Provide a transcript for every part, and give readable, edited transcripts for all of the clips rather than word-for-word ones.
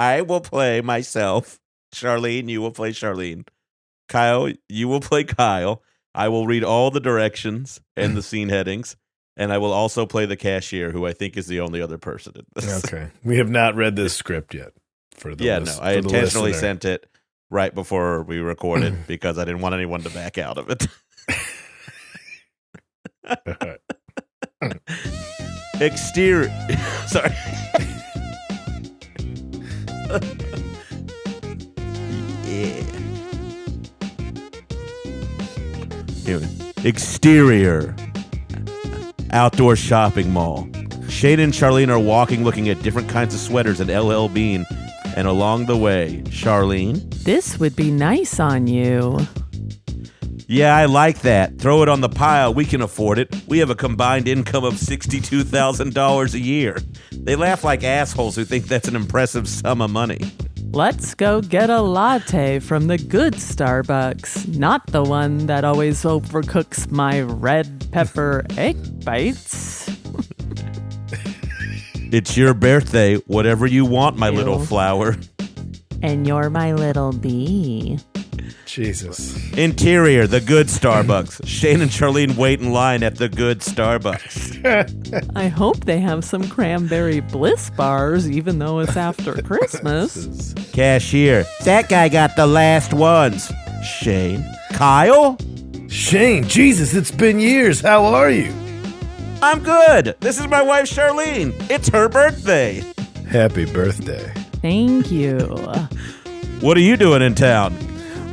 I will play myself. Charlene, you will play Charlene. Kyle, you will play Kyle. I will read all the directions and the scene headings, and I will also play the cashier, who I think is the only other person in this. Okay. We have not read this script yet. I intentionally sent it right before we recorded because I didn't want anyone to back out of it. Exterior. Sorry. Yeah. Exterior. Outdoor shopping mall. Shane and Charlene are walking looking at different kinds of sweaters at LL Bean. And along the way, Charlene? This would be nice on you. Yeah, I like that. Throw it on the pile. We can afford it. We have a combined income of $62,000 a year. They laugh like assholes who think that's an impressive sum of money. Let's go get a latte from the good Starbucks, not the one that always overcooks my red pepper egg bites. It's your birthday. Whatever you want, my little flower. And you're my little bee. Jesus. Interior, the good Starbucks. Shane and Charlene wait in line at the good Starbucks. I hope they have some cranberry bliss bars, even though it's after Christmas. Cashier, that guy got the last ones. Shane. Kyle? Shane, Jesus, it's been years. How are you? I'm good. This is my wife, Charlene. It's her birthday. Happy birthday. Thank you. What are you doing in town?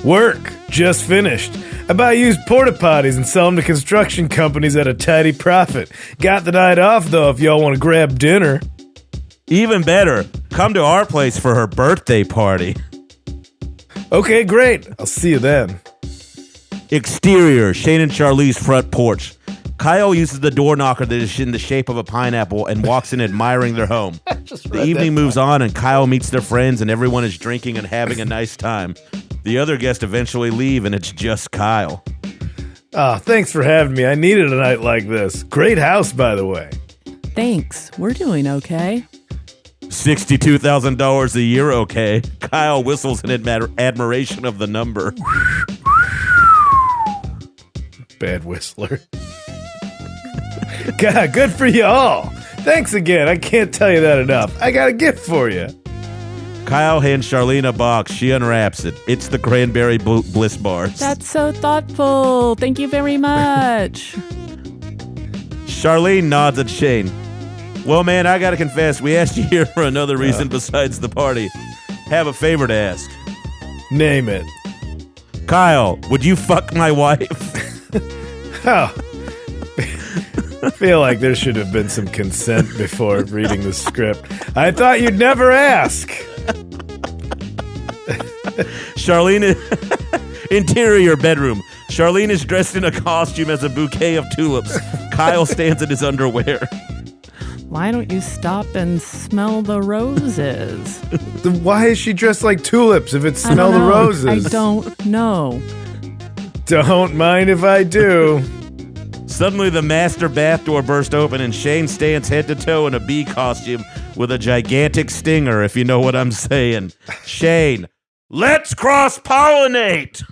Work. Just finished. I buy used porta potties and sell them to construction companies at a tidy profit. Got the night off, though, if y'all want to grab dinner. Even better. Come to our place for her birthday party. Okay, great. I'll see you then. Exterior, Shane and Charlene's front porch. Kyle uses the door knocker that is in the shape of a pineapple and walks in admiring their home. The evening moves on and Kyle meets their friends and everyone is drinking and having a nice time. The other guests eventually leave and it's just Kyle. Oh, thanks for having me. I needed a night like this. Great house, by the way. Thanks. We're doing okay. $62,000 a year, okay? Kyle whistles in admiration of the number. Bad whistler. God, good for you all. Thanks again. I can't tell you that enough. I got a gift for you. Kyle hands Charlene a box. She unwraps it. It's the cranberry bliss bars. That's so thoughtful. Thank you very much. Charlene nods at Shane. Well, man, I gotta confess, we asked you here for another reason besides the party. Have a favor to ask. Name it. Kyle, would you fuck my wife? Oh. I feel like there should have been some consent before reading the script. I thought you'd never ask. Charlene, interior bedroom. Charlene is dressed in a costume as a bouquet of tulips. Kyle stands in his underwear. Why don't you stop and smell the roses? Why is she dressed like tulips if it's smell the roses? I don't know. Don't mind if I do. Suddenly, the master bath door burst open, and Shane stands head to toe in a bee costume with a gigantic stinger, if you know what I'm saying. Shane, let's cross-pollinate!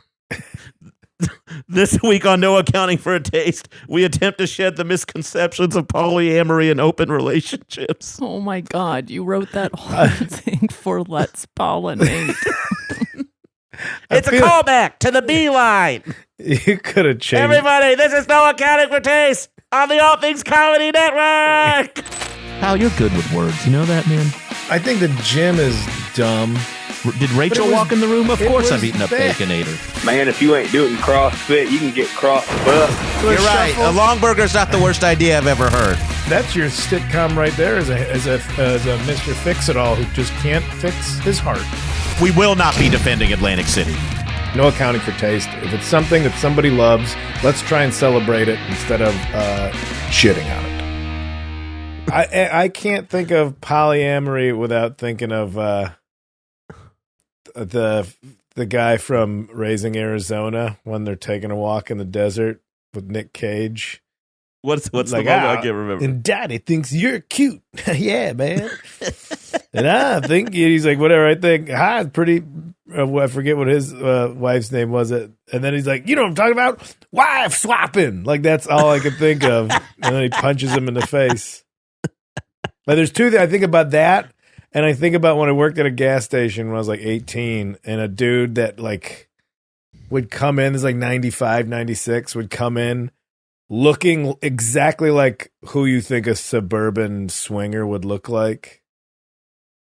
This week on No Accounting for a Taste, we attempt to shed the misconceptions of polyamory and open relationships. Oh my God, you wrote that whole thing for Let's Pollinate. It's a callback to the bee line. You could have changed. Everybody, this is No Accounting for Taste on the All Things Comedy Network. Hal, you're good with words. You know that, man? I think the gym is dumb. Did Rachel walk in the room? Of course I'm eating a Baconator. Man, if you ain't doing CrossFit, you can get cross-buff. You're right. A long burger's not the worst idea I've ever heard. That's your sitcom right there as a Mr. Fix-It-All who just can't fix his heart. We will not be defending Atlantic City. No accounting for taste. If it's something that somebody loves, let's try and celebrate it instead of shitting on it. I can't think of polyamory without thinking of the guy from Raising Arizona when they're taking a walk in the desert with Nick Cage. What's like, the moment? I can't remember. And Daddy thinks you're cute. Yeah, man. And I think he's like, whatever. I think it's pretty. I forget what his wife's name was. And then he's like, you know what I'm talking about? Wife swapping. Like that's all I could think of. And then he punches him in the face. But there's two things I think about that, and I think about when I worked at a gas station when I was like 18, and a dude that like would come in, is like 95, 96, would come in looking exactly like who you think a suburban swinger would look like.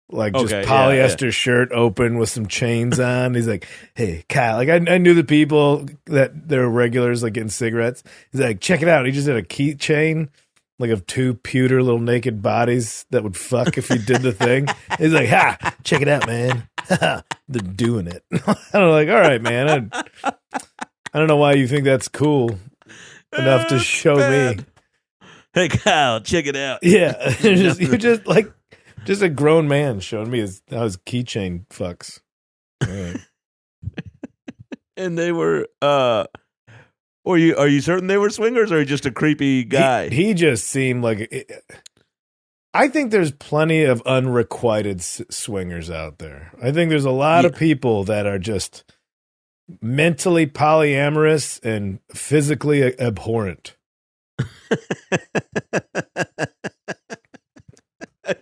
Like just polyester shirt open with some chains on. He's like, hey, Kyle. Like I knew the people that they're regulars like getting cigarettes. He's like, check it out. He just did a keychain like of two pewter little naked bodies that would fuck if he did the thing. He's like, check it out, man. They're doing it. I'm like, all right, man. I don't know why you think that's cool enough to show me. Hey, Kyle, check it out. Yeah. You're just like, just a grown man showing me how his keychain fucks. Right. And they were, are you certain they were swingers, or just a creepy guy? He just seemed like. I think there's plenty of unrequited swingers out there. I think there's a lot of people that are just mentally polyamorous and physically abhorrent.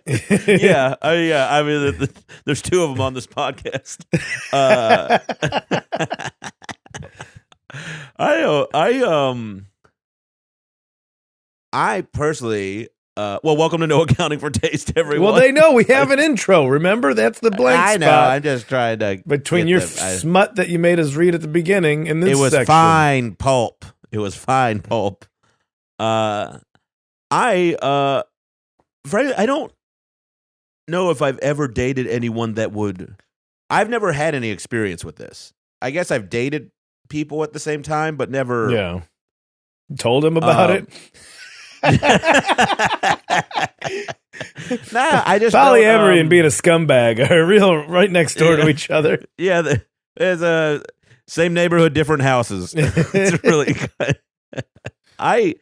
Yeah. I mean, there's two of them on this podcast. I personally, welcome to No Accounting for Taste, everyone. Well, they know we have an intro. Remember, that's the blank spot. I know. I'm just trying to between your smut that you made us read at the beginning and this. It was section. fine pulp. It was fine pulp. Frankly, I don't know if I've ever dated anyone that would. I've never had any experience with this. I guess I've dated people at the same time, but never. Yeah. Told him about it. Nah, I just polyamory and being a scumbag are real right next door to each other. Yeah, there's a same neighborhood, different houses. It's really good. I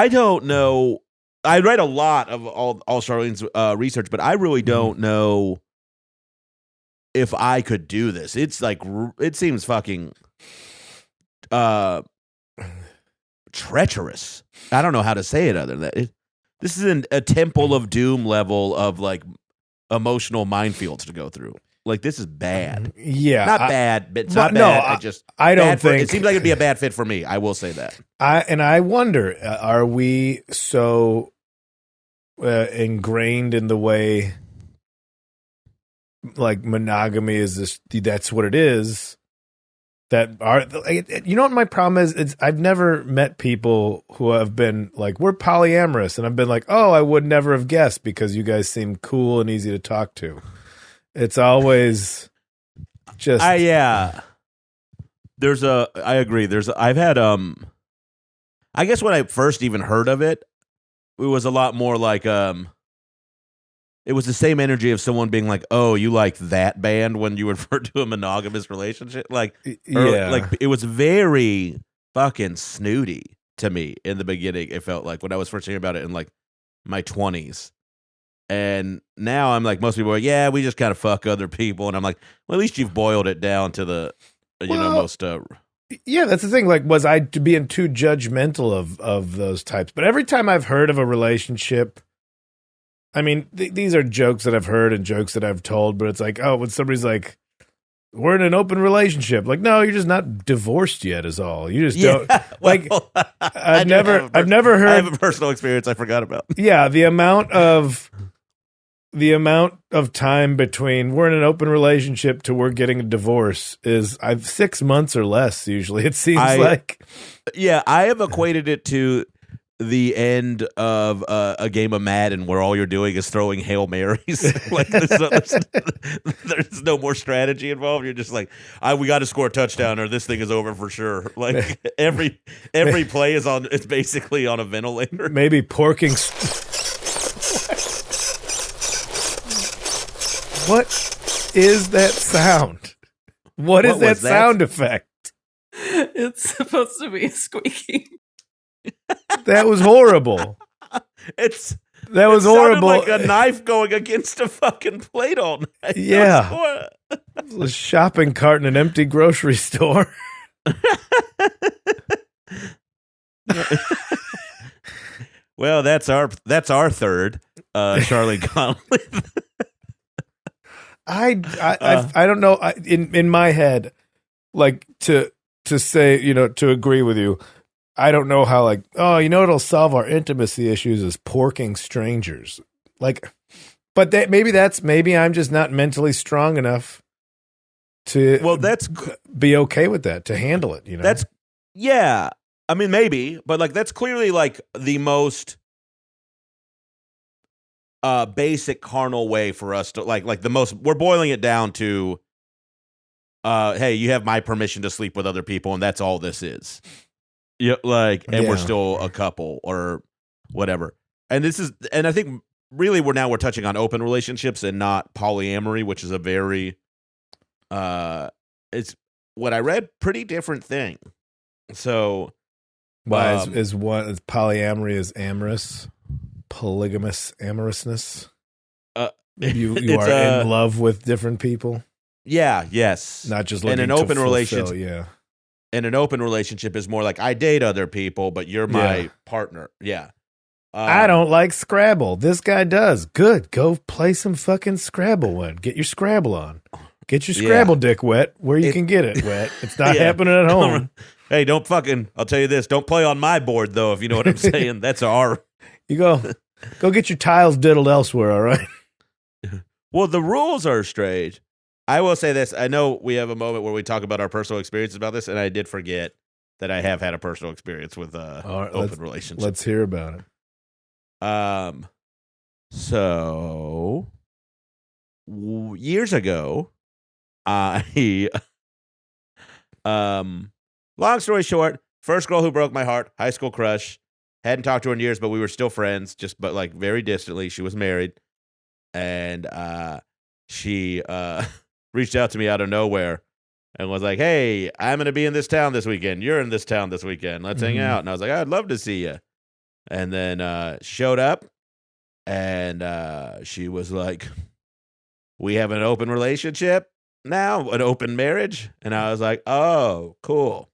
don't know. I read a lot of all Charlene's research, but I really don't know if I could do this. It's like it seems fucking treacherous. I don't know how to say it other than that. This is a Temple of Doom level of like emotional minefields to go through. Like this is bad. Yeah, not bad, but it's not bad. I don't think it seems like it'd be a bad fit for me. I will say that. I wonder, are we so ingrained in the way like monogamy is this? That's what it is. That are, you know what my problem is? I've never met people who have been like, we're polyamorous, and I've been like, oh, I would never have guessed because you guys seem cool and easy to talk to. It's always just I agree. I've had I guess when I first even heard of it, it was a lot more like it was the same energy of someone being like, "Oh, you like that band?" when you refer to a monogamous relationship, like it was very fucking snooty to me in the beginning. It felt like when I was first hearing about it in like my 20s, and now I'm like, most people are like, "Yeah, we just kind of fuck other people," and I'm like, "Well, at least you've boiled it down to the most." Yeah, that's the thing. Like, was I being too judgmental of those types? But every time I've heard of a relationship. I mean, these are jokes that I've heard and jokes that I've told, but it's like, oh, when somebody's like, we're in an open relationship. Like, no, you're just not divorced yet is all. You just don't. Like, I've never heard. I have a personal experience I forgot about. Yeah, the amount of time between we're in an open relationship to we're getting a divorce is 6 months or less usually, it seems like. Yeah, I have equated it to the end of a game of Madden where all you're doing is throwing Hail Marys. Like there's no more strategy involved. You're just like, we got to score a touchdown or this thing is over for sure. Like every play is it's basically on a ventilator. Maybe porking. What is that sound? What is that sound effect? It's supposed to be squeaking. That was horrible. It's That was It sounded horrible. like a knife going against a fucking plate all night. Yeah. A shopping cart in an empty grocery store. Well, that's our third, Charlie Connolly. I don't know. In my head, like to say, to agree with you, I don't know how, like, it'll solve our intimacy issues is porking strangers. Like, but maybe I'm just not mentally strong enough to be okay with that, to handle it, Yeah. I mean, maybe, but like that's clearly like the most basic carnal way for us to like the most. We're boiling it down to, hey, you have my permission to sleep with other people, and that's all this is. Yeah, and we're still a couple or whatever. And I think really we're touching on open relationships and not polyamory, which is a very, it's what I read, pretty different thing. So, why is polyamory is amorous, polygamous amorousness? You are in love with different people. Yeah. Yes. Not just in looking an to open fulfill, relationship. Yeah. In an open relationship is more like I date other people, but you're my partner. Yeah. I don't like Scrabble. This guy does. Good. Go play some fucking Scrabble one. Get your Scrabble on. Get your Scrabble dick wet where you can get it wet. It's not happening at home. Hey, I'll tell you this. Don't play on my board, though, if you know what I'm saying. That's our. You go get your tiles diddled elsewhere, all right? Well, the rules are strange. I will say this. I know we have a moment where we talk about our personal experiences about this, and I did forget that I have had a personal experience with open relationships. Let's hear about it. So years ago, long story short, first girl who broke my heart, high school crush. Hadn't talked to her in years, but we were still friends, but like very distantly. She was married, and she reached out to me out of nowhere and was like, "Hey, I'm going to be in this town this weekend. You're in this town this weekend. Let's hang out." And I was like, "I'd love to see you." And then showed up, and she was like, "We have an open relationship now, an open marriage." And I was like, "Oh, cool."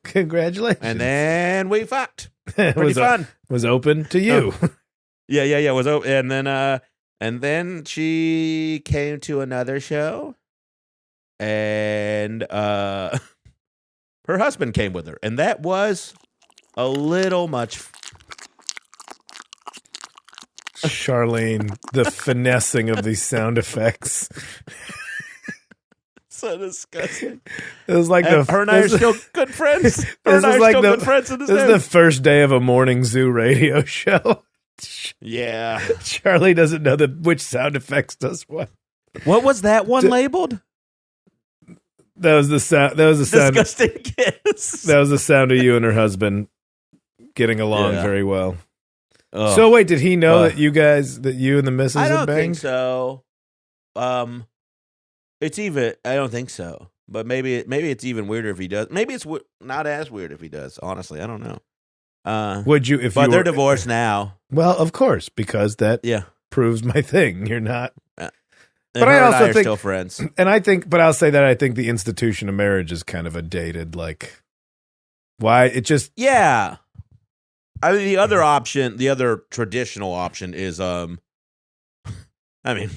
Congratulations. And then we fucked. Pretty fun. Was open to you. Yeah. It was open. And then she came to another show, and her husband came with her, and that was a little much. Charlene, the finessing of these sound effects. So disgusting. It was like her and I are still good friends. Her and I are still good friends in this is the first day of a morning zoo radio show. Yeah. Charlie doesn't know which sound effects does what. What was that one labeled? That was the sound. That was the sound. Disgusting kiss. That was the sound of you and her husband getting along very well. Oh. So wait, did he know that you and the missus had banged? I don't think so. I don't think so. But maybe it's even weirder if he does. Maybe it's not as weird if he does. Honestly, I don't know. Would you? If but they're divorced now. Well, of course, because that proves my thing. You're not. But I also think still friends. And I think, but I'll say that I think the institution of marriage is kind of a dated, like, why it just I mean, the other option, the other traditional option is, I mean,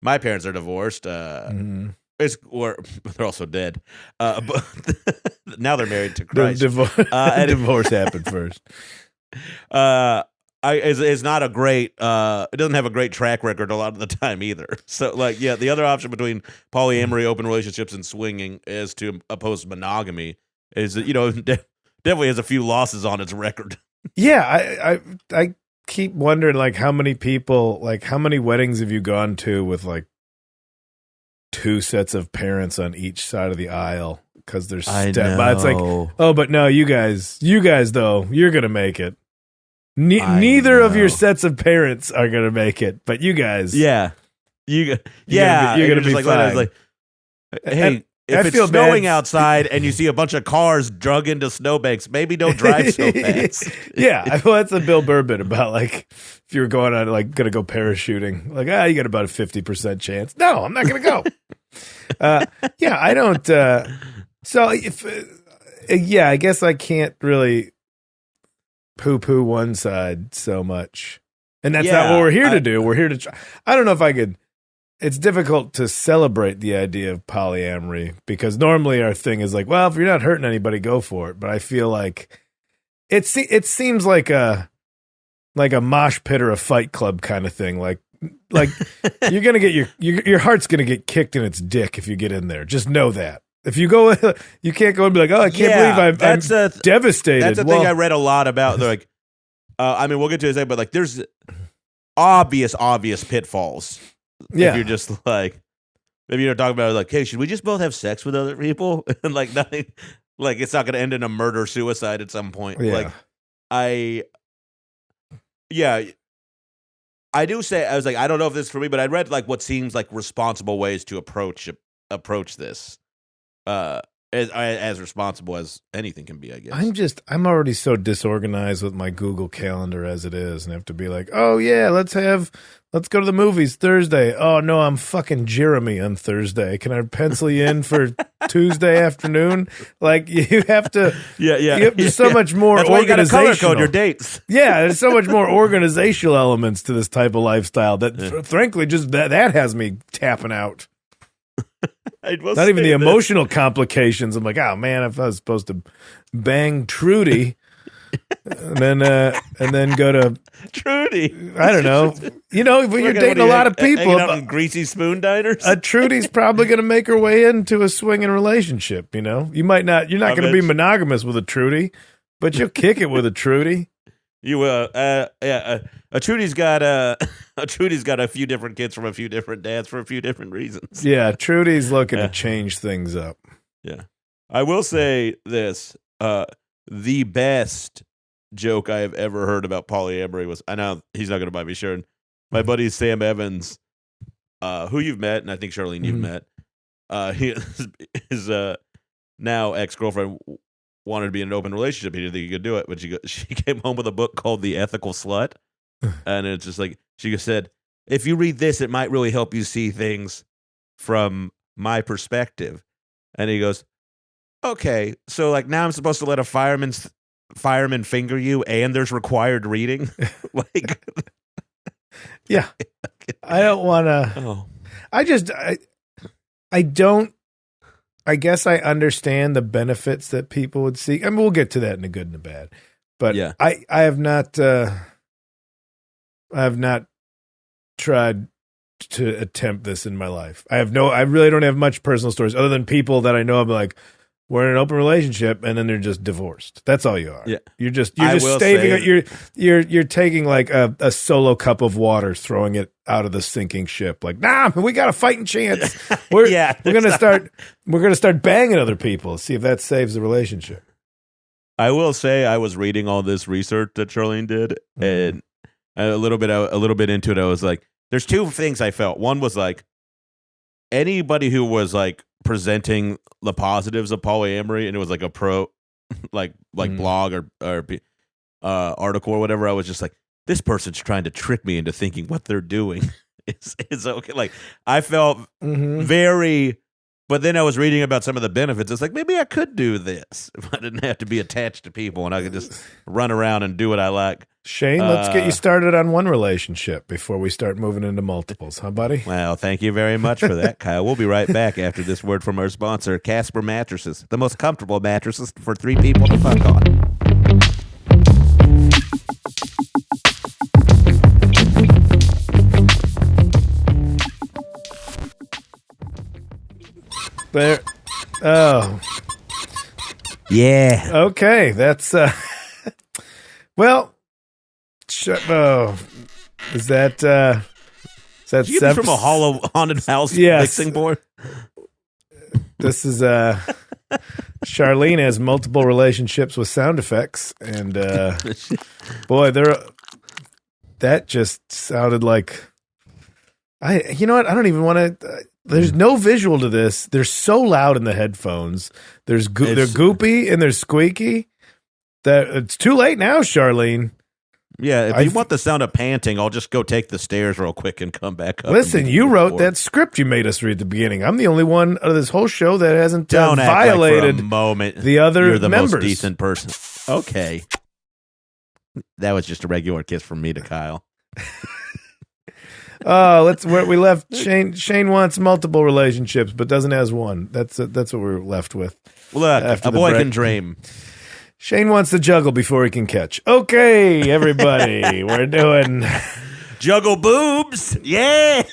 my parents are divorced. Or they're also dead. But now they're married to Christ. Divorce happened first. Is not a great. It doesn't have a great track record a lot of the time either. So, like, the other option between polyamory, open relationships, and swinging is to oppose monogamy. Is definitely has a few losses on its record. Yeah, I keep wondering, like, how many people, like, how many weddings have you gone to with like two sets of parents on each side of the aisle because there's but it's like, oh, but no, you guys though, you're gonna make it. Neither of your sets of parents are gonna make it, but you guys, you're gonna be fine. Like, hey, if it's snowing outside and you see a bunch of cars drug into snowbanks, maybe don't drive so fast. Yeah, well, that's a Bill Burr bit about like if you were going on like gonna go parachuting, like you got about a 50% chance. No, I'm not gonna go. Yeah, I don't. So if I guess I can't really poo-poo one side so much, and that's not what we're here to do. We're here to try. I don't know if I could. It's difficult to celebrate the idea of polyamory because normally our thing is like, well, if you're not hurting anybody, go for it. But I feel like it seems like a mosh pit or a fight club kind of thing. Like you're gonna get your heart's gonna get kicked in its dick if you get in there. Just know that. If you go, you can't go and be like, oh, I can't believe I'm devastated. That's the thing I read a lot about. They're like, I mean, we'll get to it in a second, but like, there's obvious pitfalls. Yeah. If you're just like, maybe you're talking about like, hey, should we just both have sex with other people? And like nothing, like it's not going to end in a murder suicide at some point. Yeah. Like, I do say, I was like, I don't know if this is for me, but I read like what seems like responsible ways to approach this. As responsible as anything can be, I guess. I'm already so disorganized with my Google Calendar as it is, and I have to be like, oh yeah, let's go to the movies Thursday. Oh no, I'm fucking Jeremy on Thursday. Can I pencil you in for Tuesday afternoon? Like you have to. Yeah. There's so much more. That's why you got to color code your dates. Yeah, there's so much more organizational elements to this type of lifestyle that, frankly, just that has me tapping out. Not even the emotional complications. I'm like, oh man, if I was supposed to bang Trudy, and then go to Trudy, I don't know. You know, when you're dating a lot of people, out in greasy spoon diners, a Trudy's probably going to make her way into a swinging relationship. You know, you're not going to be monogamous with a Trudy, but you'll kick it with a Trudy. You a Trudy's got a few different kids from a few different dads for a few different reasons. Yeah, Trudy's looking to change things up. Yeah, I will say this: the best joke I have ever heard about polyamory was, I know he's not going to buy me shirt. My buddy Sam Evans, who you've met, and I think Charlene you've met, his now ex-girlfriend wanted to be in an open relationship. He didn't think he could do it, but she came home with a book called The Ethical Slut. And it's just like, she said, if you read this, it might really help you see things from my perspective. And he goes, okay, so like now I'm supposed to let a fireman finger you and there's required reading? Like, yeah. I don't want to. Oh. I don't. I guess I understand the benefits that people would see. I mean, we'll get to that in the good and the bad. But yeah. I have not. I have not tried to attempt this in my life. I really don't have much personal stories other than people that I know. I'm like, we're in an open relationship, and then they're just divorced. That's all you are. Yeah. You're just staving. You're taking like a solo cup of water, throwing it out of the sinking ship. Like, nah, we got a fighting chance. We're gonna start banging other people. See if that saves the relationship. I will say I was reading all this research that Charlene did, and a little bit into it, I was like, there's two things I felt. One was like, anybody who was like presenting the positives of polyamory, and it was like a pro, like blog or article or whatever, I was just like, this person's trying to trick me into thinking what they're doing is okay. Like, I felt very. But then I was reading about some of the benefits. It's like, maybe I could do this if I didn't have to be attached to people and I could just run around and do what I like. Shane, let's get you started on one relationship before we start moving into multiples, huh, buddy? Well, thank you very much for that, Kyle. We'll be right back after this word from our sponsor, Casper Mattresses, the most comfortable mattresses for 3 people to fuck on. There. Oh. Yeah. Okay, that's well. Is that you get from a hollow haunted house mixing board? This is Charlene has multiple relationships with sound effects, and boy, that just sounded like you know what? I don't even want to. There's no visual to this. They're so loud in the headphones. They're goopy and they're squeaky. That it's too late now, Charlene. Yeah, if you want the sound of panting, I'll just go take the stairs real quick and come back up. Listen, you wrote that script you made us read at the beginning. I'm the only one out of this whole show that hasn't violated like for a moment. The other You're the members. most decent person. Okay. That was just a regular kiss from me to Kyle. We left. Shane wants multiple relationships, but doesn't has one. That's what we're left with. Look, a boy can dream. Shane wants to juggle before he can catch. Okay, everybody, we're doing juggle boobs. Yeah,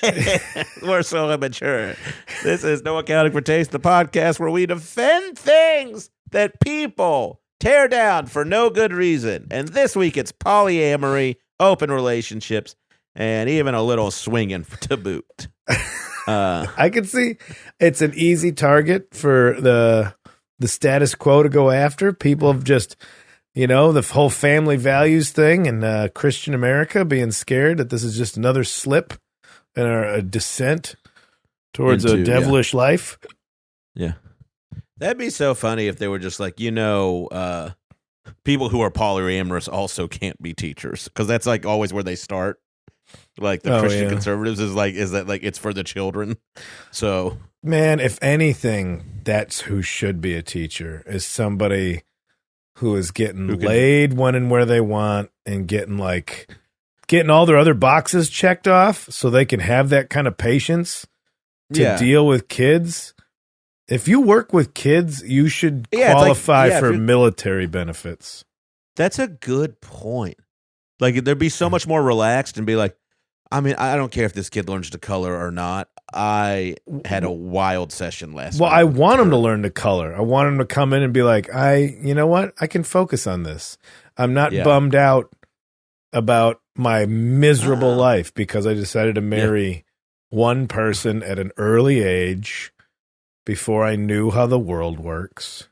we're so immature. This is No Accounting for Taste, the podcast where we defend things that people tear down for no good reason. And this week it's polyamory, open relationships, and even a little swinging to boot. I can see it's an easy target for the status quo to go after. People have just, the whole family values thing and Christian America being scared that this is just another slip in a descent towards a devilish life. Yeah. That'd be so funny if they were just like, people who are polyamorous also can't be teachers, because that's like always where they start. Like the Christian conservatives is that it's for the children. So, man, if anything, that's who should be a teacher, is somebody who is getting laid when and where they want and getting all their other boxes checked off so they can have that kind of patience to deal with kids. If you work with kids, you should qualify for military benefits. That's a good point. Like, they'd be so much more relaxed and be like, I mean, I don't care if this kid learns to color or not. I had a wild session last week. Well, I want him to learn to color. I want him to come in and be like, you know what? I can focus on this. I'm not bummed out about my miserable life because I decided to marry one person at an early age before I knew how the world works.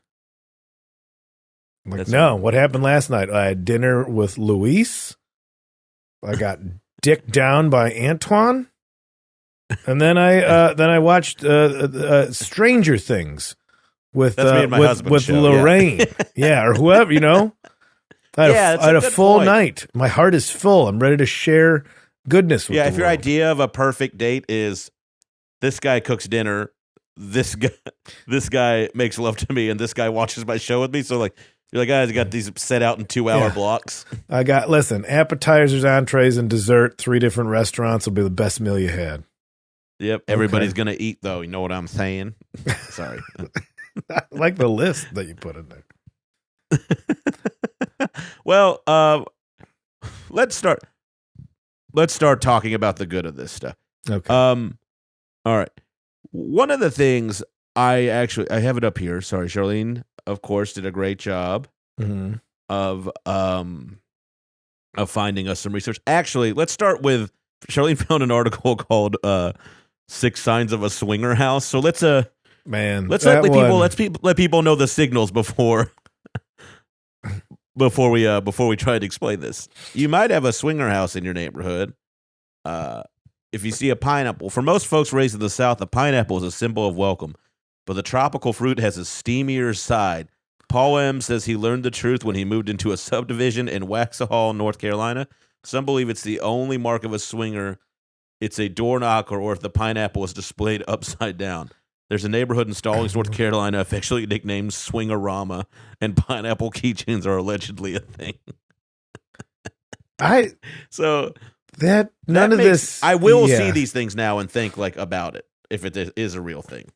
What happened last night? I had dinner with Luis. I got dicked down by Antoine, and then I watched Stranger Things with Lorraine, or whoever, I had a full night. My heart is full. I'm ready to share goodness with the if your world. idea of a perfect date is this guy cooks dinner, this guy makes love to me, and this guy watches my show with me, so like. You're like, guys, I got these set out in 2-hour blocks. Appetizers, entrees, and dessert, 3 different restaurants will be the best meal you had. Yep. Everybody's going to eat, though. You know what I'm saying? Sorry. I like the list that you put in there. Well, let's start talking about the good of this stuff. Okay. All right. One of the things I have it up here. Sorry, Charlene. Of course, did a great job of finding us some research. Actually, let's start with Charlene found an article called 6 Signs of a Swinger House. So let's let people know the signals before we try to explain this. You might have a swinger house in your neighborhood. If you see a pineapple, for most folks raised in the South, a pineapple is a symbol of welcome. But the tropical fruit has a steamier side. Paul M. says he learned the truth when he moved into a subdivision in Waxahachie, North Carolina. Some believe it's the only mark of a swinger. It's a door knocker, or if the pineapple is displayed upside down. There's a neighborhood in Stallings, North Carolina, affectionately nicknamed Swingorama, and pineapple keychains are allegedly a thing. I will see these things now and think about it if it is a real thing.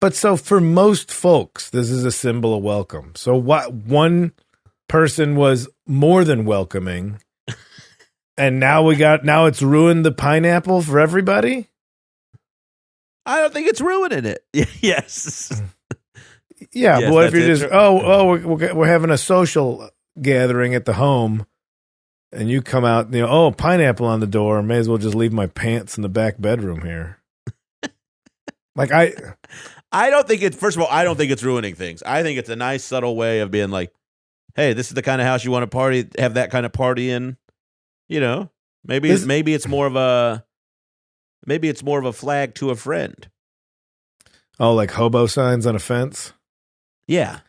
But so for most folks, this is a symbol of welcome. So one person was more than welcoming, and now it's ruined the pineapple for everybody? I don't think it's ruining it. Yes. Yeah, yes, but if you're just we're having a social gathering at the home, and you come out, pineapple on the door, may as well just leave my pants in the back bedroom here. I don't think it's, first of all, I don't think it's ruining things. I think it's a nice, subtle way of being like, hey, this is the kind of house you want to have that kind of party in. Maybe it's more of a, Maybe it's more of a flag to a friend. Oh, like hobo signs on a fence? Yeah.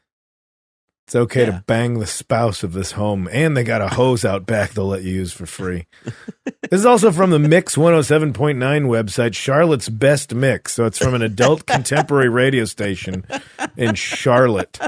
It's okay to bang the spouse of this home, and they got a hose out back they'll let you use for free. This is also from the Mix 107.9 website, Charlotte's Best Mix. So it's from an adult contemporary radio station in Charlotte.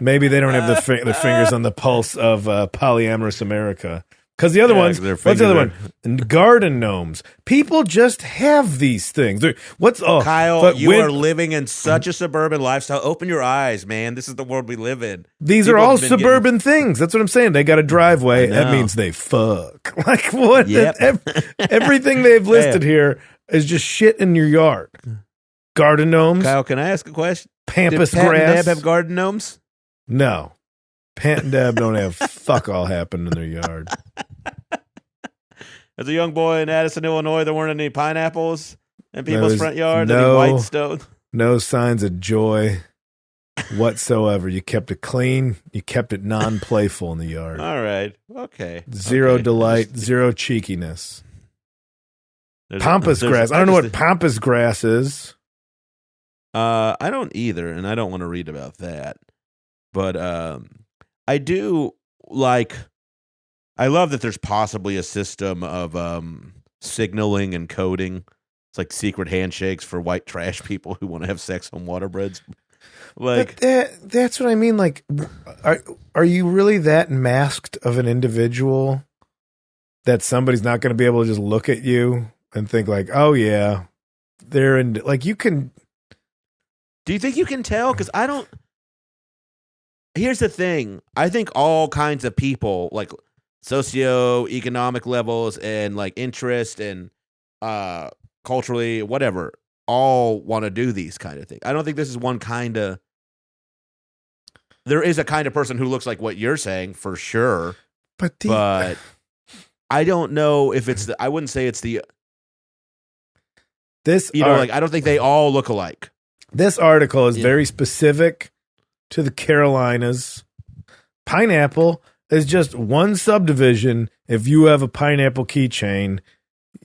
Maybe they don't have their fingers on the pulse of polyamorous America. Because the other ones, what's the other one? Garden gnomes. People just have these things. Kyle, you are living in such a suburban lifestyle. Open your eyes, man. This is the world we live in. These are all suburban things. That's what I'm saying. They got a driveway. That means they fuck. Like what? Yep. Everything they've listed here is just shit in your yard. Garden gnomes. Kyle, can I ask a question? Pampas Did Pat grass. and Deb have garden gnomes? No. Pat and Deb don't have fuck all happen in their yard. As a young boy in Addison, Illinois, there weren't any pineapples in people's front yard. Any white stone. No signs of joy whatsoever. You kept it clean. You kept it non-playful in the yard. All right. Okay. Zero delight. Zero cheekiness. Pampas grass. I don't know what pampas grass is. I don't either, and I don't want to read about that. But I do like. I love that there's possibly a system of signaling and coding. It's like secret handshakes for white trash people who want to have sex on waterbreads. Like that's what I mean. Like, are you really that masked of an individual that somebody's not going to be able to just look at you and think like, oh yeah, they're in. Like you can. Do you think you can tell? Because I don't. Here's the thing. I think all kinds of people like. Socioeconomic levels and like interest and culturally whatever all want to do these kind of things. I don't think this is one kind of. There is a kind of person who looks like what you're saying for sure, but I don't know if it's the. I wouldn't say it's the. This like I don't think they all look alike. This article is very specific to the Carolinas. Pineapple is just one subdivision. If you have a pineapple keychain,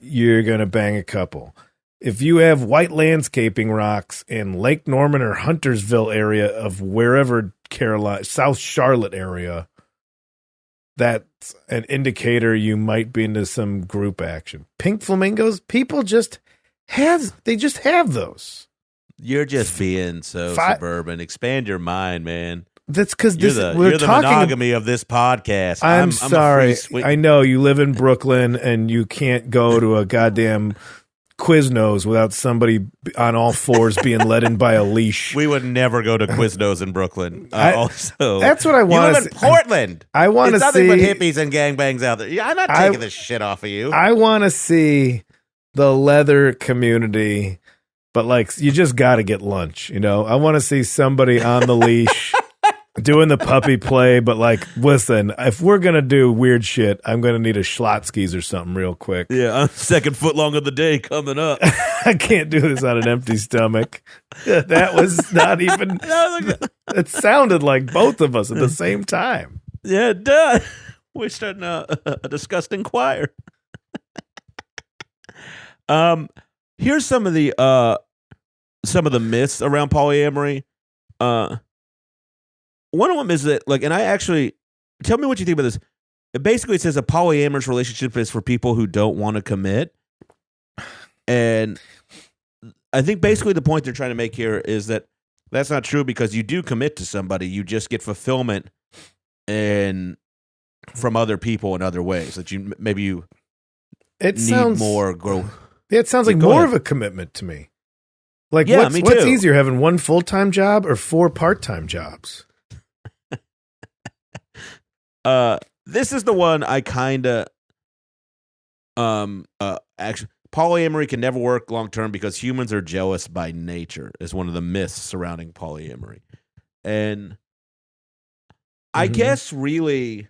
you're going to bang a couple. If you have white landscaping rocks in Lake Norman or Huntersville area of wherever Carolina, South Charlotte area, that's an indicator you might be into some group action. Pink flamingos, people just have those. You're just being so suburban. Expand your mind, man. That's because you're the monogamy of this podcast. I'm sorry. I know you live in Brooklyn and you can't go to a goddamn Quiznos without somebody on all fours being led in by a leash. We would never go to Quiznos in Brooklyn. Also, that's what I want. You live in Portland. I want to see nothing but hippies and gangbangs out there. I'm not taking this shit off of you. I want to see the leather community, but like you just got to get lunch. You know, I want to see somebody on the leash. Doing the puppy play, but like, listen, if we're going to do weird shit, I'm going to need a Schlotzsky's or something real quick. Yeah, second foot long of the day coming up. I can't do this on an empty stomach. That was not even, it sounded like both of us at the same time. Yeah, it does. We're starting a disgusting choir. Here's some of the myths around polyamory. One of them is that, like, and I actually, tell me what you think about this. Basically, it says a polyamorous relationship is for people who don't want to commit. And I think basically the point they're trying to make here is that that's not true because you do commit to somebody. You just get fulfillment from other people in other ways. That you need more growth. Yeah, it sounds like more of a commitment to me. Like, what's easier, having one full-time job or 4 part-time jobs? This is the one I kind of actually polyamory can never work long term because humans are jealous by nature is one of the myths surrounding polyamory. And I guess really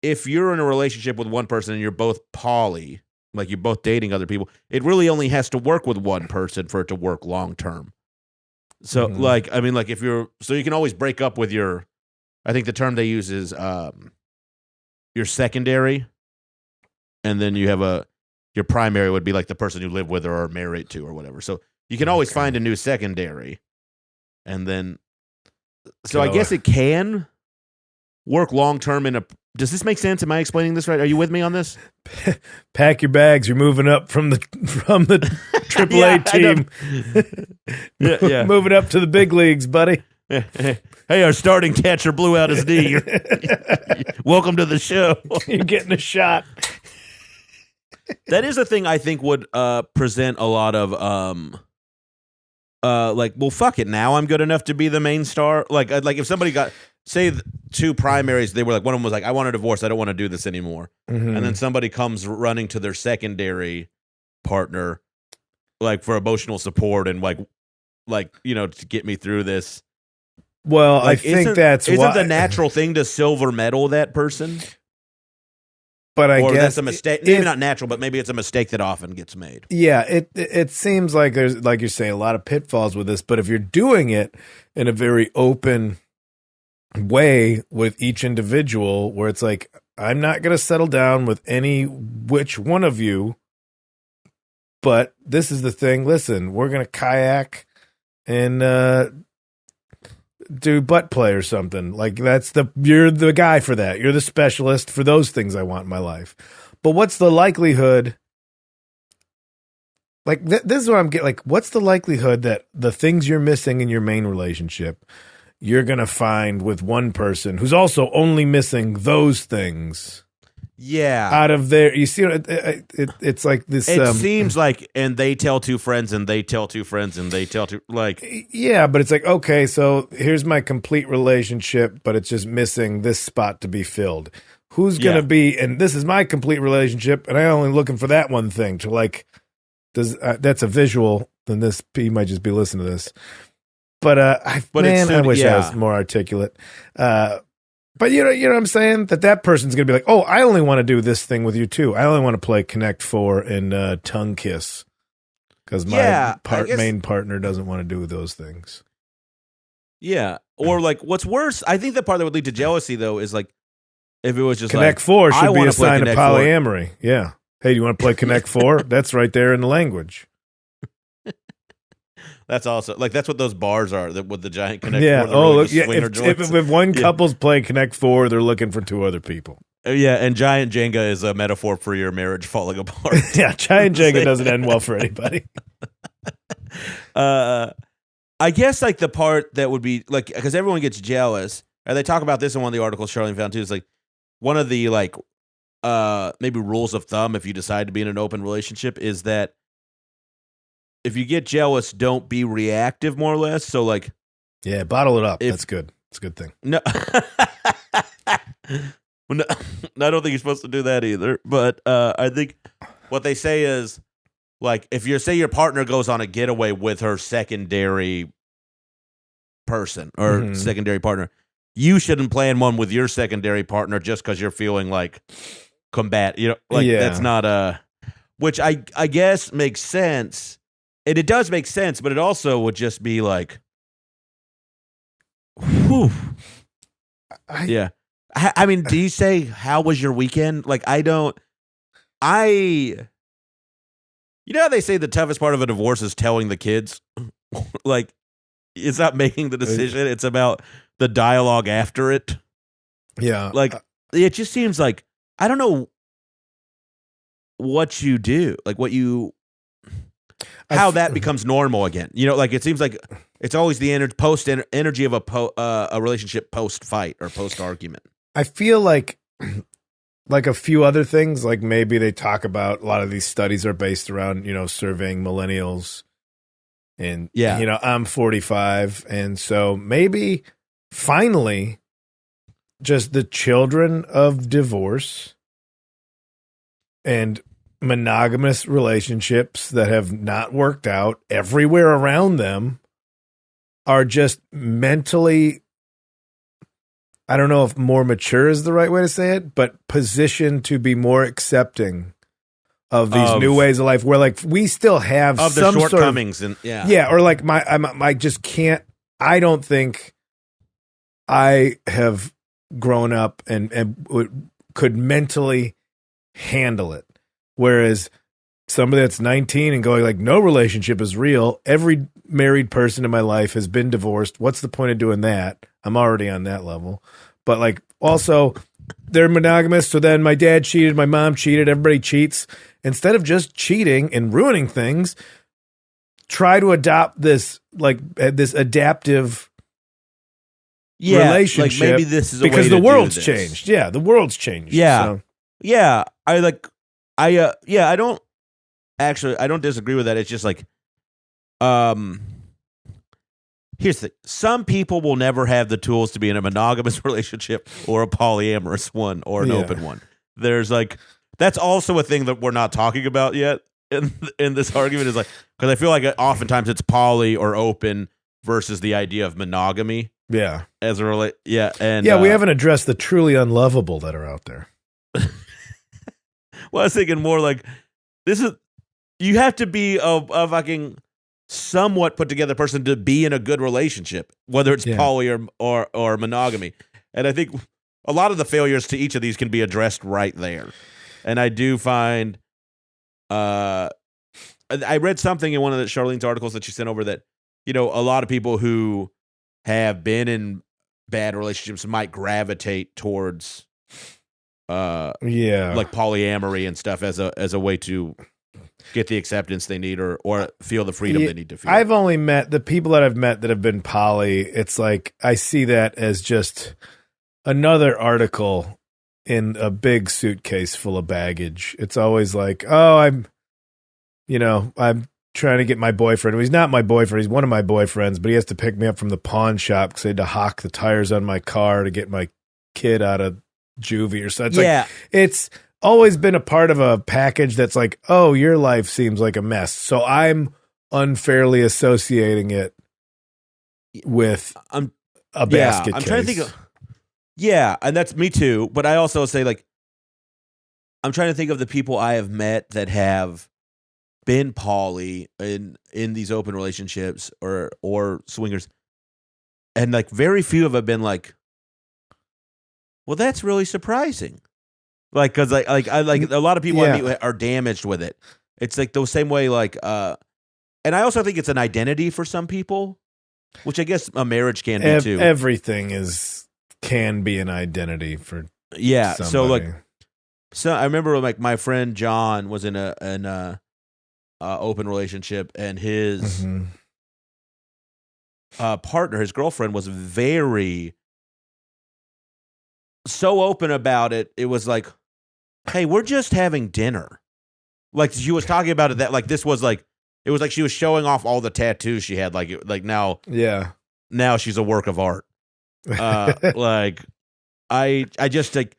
if you're in a relationship with one person and you're both poly, like you're both dating other people, it really only has to work with one person for it to work long term. So like I mean like if you're so you can always break up with your I think the term they use is your secondary, and then you have your primary would be like the person you live with or are married to or whatever. So you can always find a new secondary. And then, so I guess it can work long term in a. Does this make sense? Am I explaining this right? Are you with me on this? Pack your bags. You're moving up from the AAA team. Moving up to the big leagues, buddy. Hey, our starting catcher blew out his knee. Welcome to the show. You're getting a shot. That is a thing I think would present a lot of like, well, fuck it. Now I'm good enough to be the main star. Like if somebody got, say, two primaries, they were like, one of them was like, I want a divorce. I don't want to do this anymore. Mm-hmm. And then somebody comes running to their secondary partner, like for emotional support and like to get me through this. Well, like, I think that's isn't the natural thing to silver medal that person. But I or guess that's a mistake. Maybe not natural, but maybe it's a mistake that often gets made. Yeah, it seems like there's, like you're saying, a lot of pitfalls with this. But if you're doing it in a very open way with each individual, where it's like, I'm not going to settle down with which one of you, but this is the thing. Listen, we're going to kayak and do butt play or something. Like you're the guy for that. You're the specialist for those things I want in my life. But what's the likelihood? Like this is what I'm getting. Like, what's the likelihood that the things you're missing in your main relationship, you're going to find with one person who's also only missing those things? Yeah. Out of there, you see, it's like this. It seems like, and they tell two friends, and they tell two friends, and they tell two, like. Yeah, but it's like, okay, so here's my complete relationship, but it's just missing this spot to be filled. Who's going to be, and this is my complete relationship, and I'm only looking for that one thing to like, that's a visual, then this, you might just be listening to this. But I wish I was more articulate. But you know what I'm saying? That person's going to be like, oh, I only want to do this thing with you too. I only want to play Connect 4 and tongue kiss because my main partner doesn't want to do those things. Yeah. Or like what's worse, I think the part that would lead to jealousy though is like if it was just Connect like, 4 should be a sign of Connect polyamory. 4. Yeah. Hey, do you want to play Connect 4? That's right there in the language. That's also like that's what those bars are with the giant Connect 4. Oh, really if one couple's playing Connect 4, they're looking for two other people. Yeah, and giant Jenga is a metaphor for your marriage falling apart. Yeah, giant Jenga doesn't end well for anybody. I guess like the part that would be like because everyone gets jealous, and they talk about this in one of the articles Charlene found too. Is like one of the like maybe rules of thumb if you decide to be in an open relationship is that. If you get jealous, don't be reactive, more or less. So, like, yeah, bottle it up. That's good. It's a good thing. No, no, I don't think you're supposed to do that either. But I think what they say is, like, if you say your partner goes on a getaway with her secondary person or secondary partner, you shouldn't plan one with your secondary partner just because you're feeling like combat. You know, like that's not a, which I guess makes sense. And it does make sense, but it also would just be like, whew. Yeah. I mean, do you say, how was your weekend? Like, you know how they say the toughest part of a divorce is telling the kids? Like, it's not making the decision. It's about the dialogue after it. Yeah. Like, it just seems like, I don't know what you do. Like, how that becomes normal again. You know, like it seems like it's always the energy of a relationship post fight or post argument. I feel like a few other things, like maybe they talk about a lot of these studies are based around, surveying millennials and, I'm 45. And so maybe finally just the children of divorce and monogamous relationships that have not worked out everywhere around them are just mentally, I don't know if more mature is the right way to say it, but positioned to be more accepting of these new ways of life where like we still have of some the shortcomings and or like I just can't, I don't think I have grown up and could mentally handle it. Whereas somebody that's 19 and going like, no relationship is real. Every married person in my life has been divorced. What's the point of doing that? I'm already on that level. But like also they're monogamous. So then my dad cheated, my mom cheated, everybody cheats. Instead of just cheating and ruining things, try to adopt this adaptive relationship. Like maybe this is a because way the to world's do this. changed. Yeah, the world's changed. Yeah. So. Yeah. I don't disagree with that. It's just like, here's the thing. Some people will never have the tools to be in a monogamous relationship or a polyamorous one or an open one. There's like, that's also a thing that we're not talking about yet in this argument is like, because I feel like oftentimes it's poly or open versus the idea of monogamy. Yeah. As a and we haven't addressed the truly unlovable that are out there. Well, I was thinking more like you have to be a fucking somewhat put together person to be in a good relationship, whether it's poly or monogamy. And I think a lot of the failures to each of these can be addressed right there. And I do find, I read something in one of Charlene's articles that she sent over that, a lot of people who have been in bad relationships might gravitate towards, like polyamory and stuff as a way to get the acceptance they need or feel the freedom they need to feel. I've only met the people that I've met that have been poly. It's like, I see that as just another article in a big suitcase full of baggage. It's always like, oh, I'm trying to get my boyfriend. Well, he's not my boyfriend. He's one of my boyfriends, but he has to pick me up from the pawn shop because I had to hock the tires on my car to get my kid out of juvie or something. Like, it's always been a part of a package that's like, oh, your life seems like a mess. So I'm unfairly associating it with a basket case. I'm trying to think of... Yeah, and that's me too. But I also say, like, I'm trying to think of the people I have met that have been poly in these open relationships or swingers, and like very few have been like, well, that's really surprising. Like, because I a lot of people I meet with are damaged with it. It's like the same way, like, and I also think it's an identity for some people, which I guess a marriage can be too. Everything can be an identity for somebody. So I remember like my friend John was in an open relationship, and his partner, his girlfriend, was so open about it. It was like, hey, we're just having dinner. Like she was talking about it that like this was like, it was like she was showing off all the tattoos she had. Like now she's a work of art. Like I just like,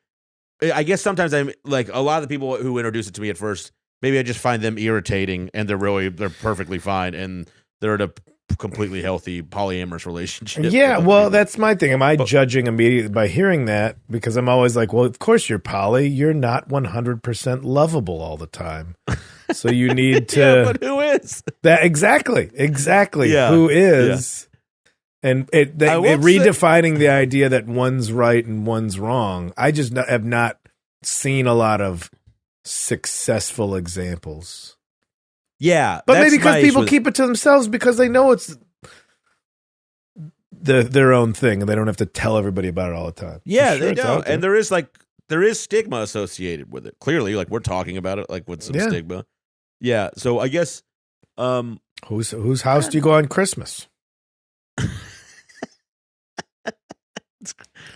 I guess sometimes I'm like a lot of the people who introduce it to me at first, maybe I just find them irritating and they're perfectly fine and they're in a completely healthy polyamorous relationship. Yeah, well, that's my thing. Am I judging immediately by hearing that? Because I'm always like, well, of course you're poly. You're not 100% lovable all the time. So you need to... Yeah, but who is? That exactly. Yeah. Who is? Yeah. And redefining the idea that one's right and one's wrong. I just have not seen a lot of successful examples. Yeah, but maybe because people keep it to themselves because they know it's their own thing and they don't have to tell everybody about it all the time. Yeah, they don't. And there is stigma associated with it. Clearly, like we're talking about it, like with some stigma. Yeah. So I guess whose house do you go on Christmas?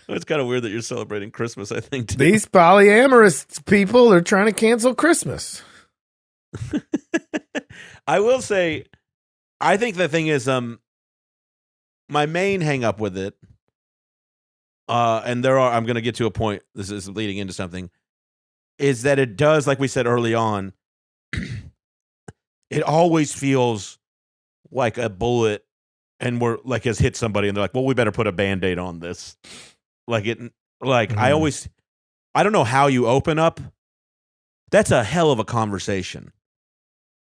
It's kind of weird that you're celebrating Christmas, I think, too. These polyamorous people are trying to cancel Christmas. I will say, I think the thing is, my main hang up with it, and I'm going to get to a point, this is leading into something, is that it does, like we said early on, it always feels like a bullet and we're like has hit somebody and they're like, well, we better put a Band-Aid on this. Like it, like I don't know how you open up. That's a hell of a conversation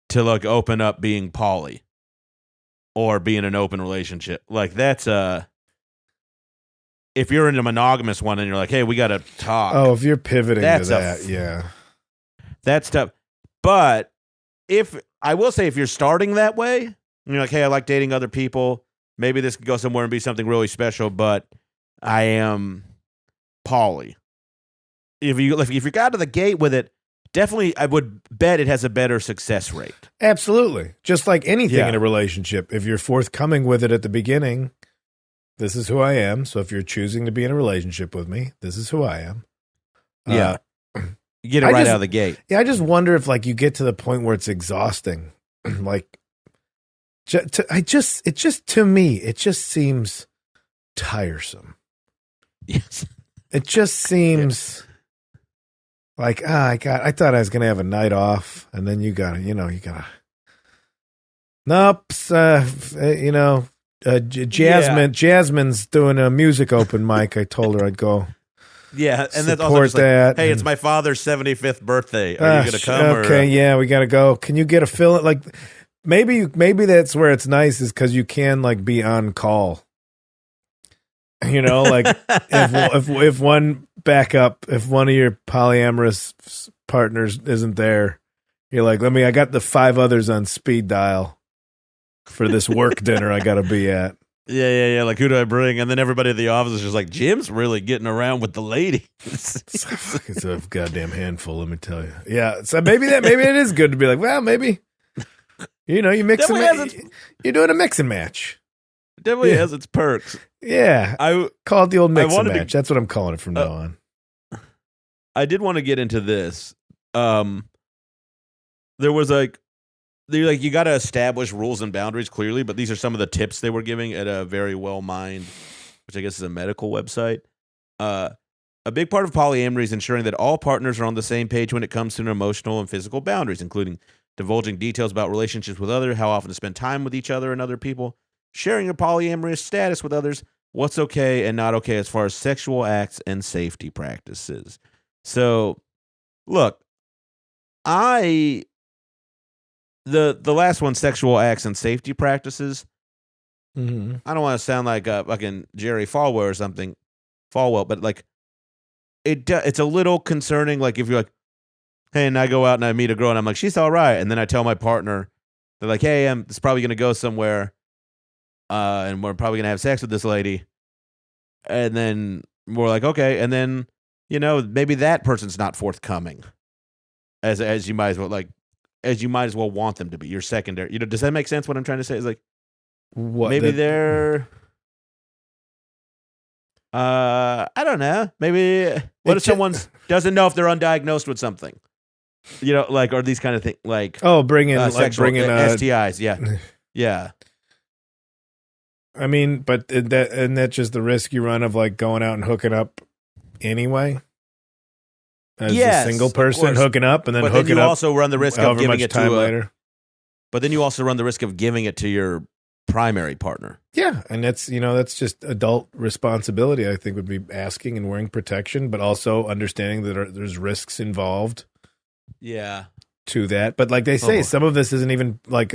to like open up being poly or being in an open relationship. Like that's if you're in a monogamous one and you're like, hey, we got to talk. Oh, if you're pivoting to that, yeah. That's tough. But if I will say, if you're starting that way, and you're like, hey, I like dating other people. Maybe this could go somewhere and be something really special, but I am poly. If you got out of the gate with it, definitely, I would bet it has a better success rate. Absolutely. Just like anything Yeah. in a relationship. If you're forthcoming with it at the beginning, this is who I am. So if you're choosing to be in a relationship with me, this is who I am. Yeah. You get it out of the gate. Yeah, I just wonder if like you get to the point where it's exhausting. Like, to me, it just seems tiresome. Yes. It just seems like, I thought I was going to have a night off, and then you gotta, nope, Jasmine's doing a music open mic. I told her I'd go. Yeah, and that's also support just like, that. hey, it's my father's 75th birthday. Are you going to come? Okay, yeah, we got to go. Can you get a fill? Like, maybe that's where it's nice is because you can like be on call. Like if one backup, if one of your polyamorous partners isn't there, you're like, I got the 5 others on speed dial for this work dinner I got to be at. Yeah. Like, who do I bring? And then everybody at the office is just like, Jim's really getting around with the ladies. It's a goddamn handful, let me tell you. Yeah, so maybe it is good to be like, well, maybe you mix you're doing a mix and match. Definitely has its perks. Yeah, I call it the old mix and match. That's what I'm calling it from now on. I did want to get into this. There was you got to establish rules and boundaries clearly, but these are some of the tips they were giving at a very well-mined, which I guess is a medical website. A big part of polyamory is ensuring that all partners are on the same page when it comes to emotional and physical boundaries, including divulging details about relationships with others, how often to spend time with each other and other people, sharing your polyamorous status with others, what's okay and not okay as far as sexual acts and safety practices. So, look, The last one, sexual acts and safety practices. Mm-hmm. I don't want to sound like a fucking Jerry Falwell or something, but like it's a little concerning. Like if you're like, hey, and I go out and I meet a girl and I'm like, she's all right, and then I tell my partner, they're like, hey, it's probably gonna go somewhere, and we're probably gonna have sex with this lady, and then we're like, okay, and then maybe that person's not forthcoming, as you might as well want them to be. Your secondary. Does that make sense? What I'm trying to say is like, maybe they're. I don't know. Maybe what if someone doesn't know if they're undiagnosed with something? Or these kind of things, like bring in STIs. Yeah, yeah. I mean, but that's just the risk you run of like going out and hooking up anyway. As a single person hooking up and then hooking up. But then you also run the risk of giving it to later. But then you also run the risk of giving it to your primary partner. Yeah, and that's just adult responsibility. I think would be asking and wearing protection, but also understanding that there's risks involved. Yeah. To that, but like they say, some of this isn't even like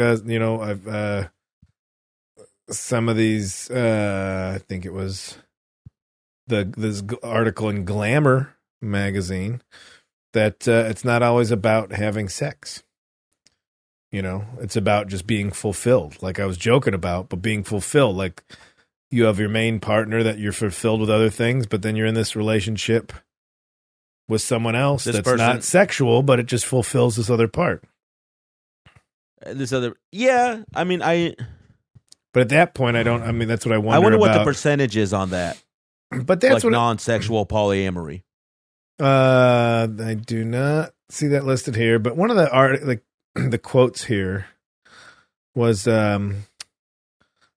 some of these. I think it was this article in Glamour magazine that it's not always about having sex. It's about just being fulfilled, like I was joking about, but being fulfilled. Like you have your main partner that you're fulfilled with other things, but then you're in this relationship with someone else not sexual, but it just fulfills this other part. But at that point, that's what I wonder. I wonder about. what the percentage is on that. But that's like non-sexual polyamory. I do not see that listed here, but one of the the quotes here was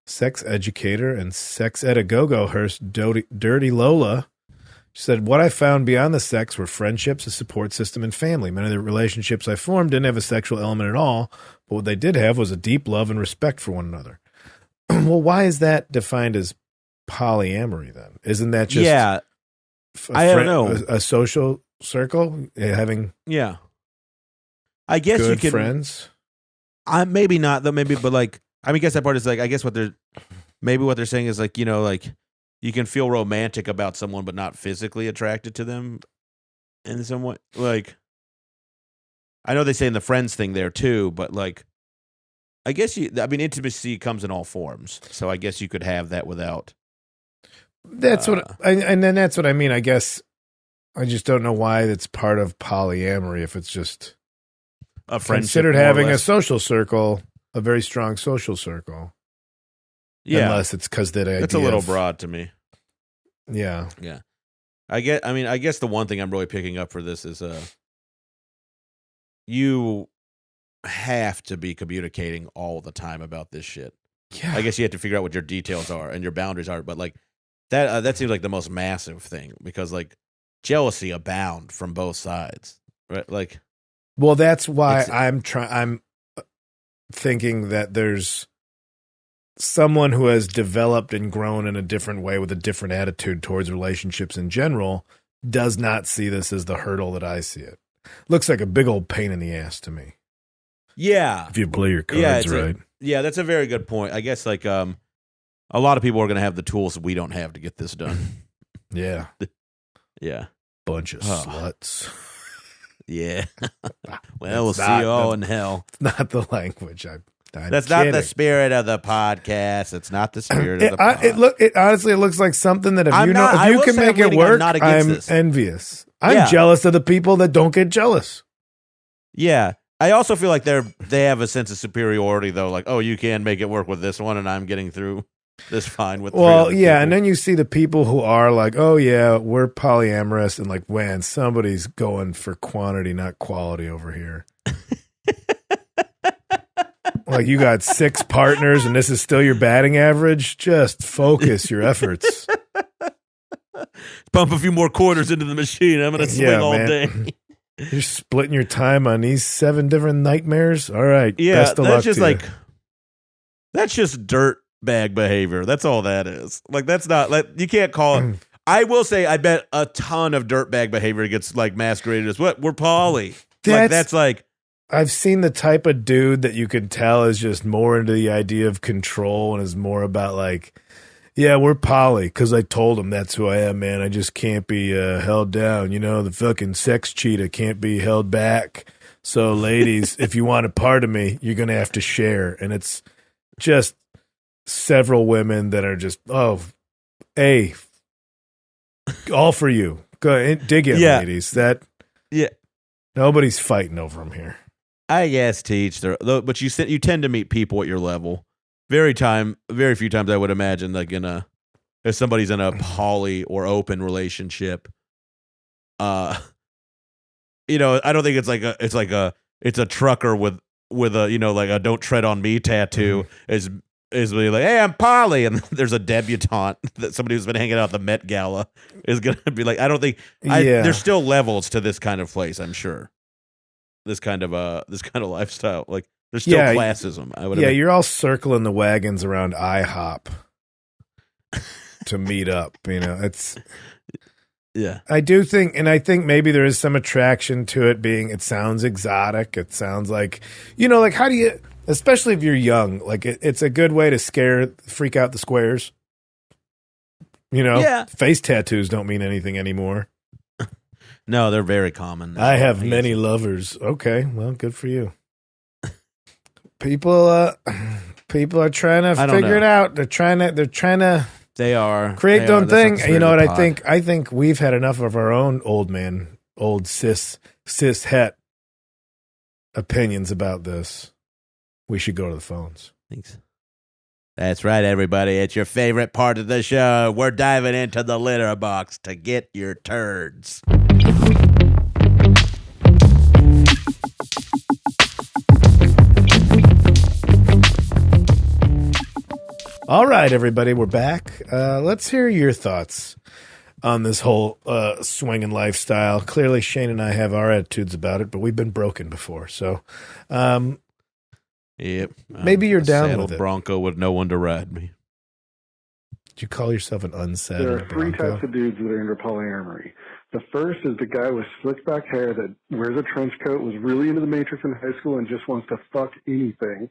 sex educator and sex ed-a-go-go host Dirty Lola. She said, what I found beyond the sex were friendships, a support system, and family. Many of the relationships I formed didn't have a sexual element at all, but what they did have was a deep love and respect for one another. Well, why is that defined as polyamory then? Isn't that just I don't know, a social circle having I guess good you can friends? Maybe not though. Maybe, but like I guess that part is like I guess what they're saying is like like you can feel romantic about someone but not physically attracted to them in some way. Like I know they say in the friends thing there too, but like, I guess intimacy comes in all forms. So I guess you could have that without. That's and then that's what I mean. I guess I just don't know why it's part of polyamory if it's just A friendship, considered having a social circle, a very strong social circle. Yeah, unless it's because that idea. It's a little broad to me. Yeah, yeah. I guess the one thing I'm really picking up for this is you have to be communicating all the time about this shit. Yeah, I guess you have to figure out what your details are and your boundaries are, but like that seems like the most massive thing because like jealousy abound from both sides, right? Like, well, that's why I'm thinking that there's someone who has developed and grown in a different way with a different attitude towards relationships in general does not see this as the hurdle that I see it. Looks like a big old pain in the ass to me. Yeah. If you play your cards right. Yeah, that's a very good point. I guess like a lot of people are going to have the tools we don't have to get this done. Yeah. Yeah. Bunch of sluts. Yeah. Well, we'll see you all in hell. It's not the language. That's not the spirit of the podcast. It's not the spirit of the podcast. It honestly looks like something that if you can make it work, I'm envious. I'm jealous of the people that don't get jealous. Yeah. I also feel like they have a sense of superiority though. Like, oh, you can make it work with this one and I'm getting through this fine with Well, yeah, and then you see the people who are like, oh yeah, we're polyamorous and like, man, somebody's going for quantity, not quality over here. Like you got 6 partners and this is still your batting average. Just focus your efforts. Pump a few more quarters into the machine. I'm going to swing all day. You're splitting your time on these 7 different nightmares. All right. Yeah, best of luck just to like you. That's just dirt bag behavior. That's all that is. Like that's not like you can't call it. I will say I bet a ton of dirt bag behavior gets like masqueraded as what? We're poly. That's like I've seen the type of dude that you can tell is just more into the idea of control and is more about like, yeah, we're poly because I told him that's who I am, man. I just can't be held down. You know, the fucking sex cheetah can't be held back. So, ladies, if you want a part of me, you're going to have to share. And it's just several women that are just, all for you. Go dig in, ladies. Nobody's fighting over them here. I guess to each their, but you tend to meet people at your level. Very few times I would imagine like if somebody's in a poly or open relationship, I don't think it's a trucker with a like a don't tread on me tattoo is really like, hey, I'm poly, and there's a debutante that somebody who's been hanging out at the Met Gala is gonna be like, I don't think there's still levels to this kind of place, I'm sure. This kind of lifestyle, like there's still classism. I would. Yeah, you're all circling the wagons around IHOP to meet up. It's. Yeah, I do think, and I think maybe there is some attraction to it being. It sounds exotic. It sounds like like how do you, especially if you're young, like it's a good way to freak out the squares. Face tattoos don't mean anything anymore. No, they're very common. I have many lovers. Okay, well, good for you. People are trying to figure it out. They're trying to. They are create their own thing. You know what I think? I think we've had enough of our own old cis het opinions about this. We should go to the phones. Thanks. That's right, everybody. It's your favorite part of the show. We're diving into the litter box to get your turds. All right, everybody, we're back. Let's hear your thoughts on this whole swinging lifestyle. Clearly, Shane and I have our attitudes about it, but we've been broken before. So, yep. Maybe you're down with it. Bronco with no one to ride me. Did you call yourself an unsaddled There are 3 Bronco? types of dudes that are into polyamory. The first is the guy with slick back hair that wears a trench coat, was really into the Matrix in high school, and just wants to fuck anything.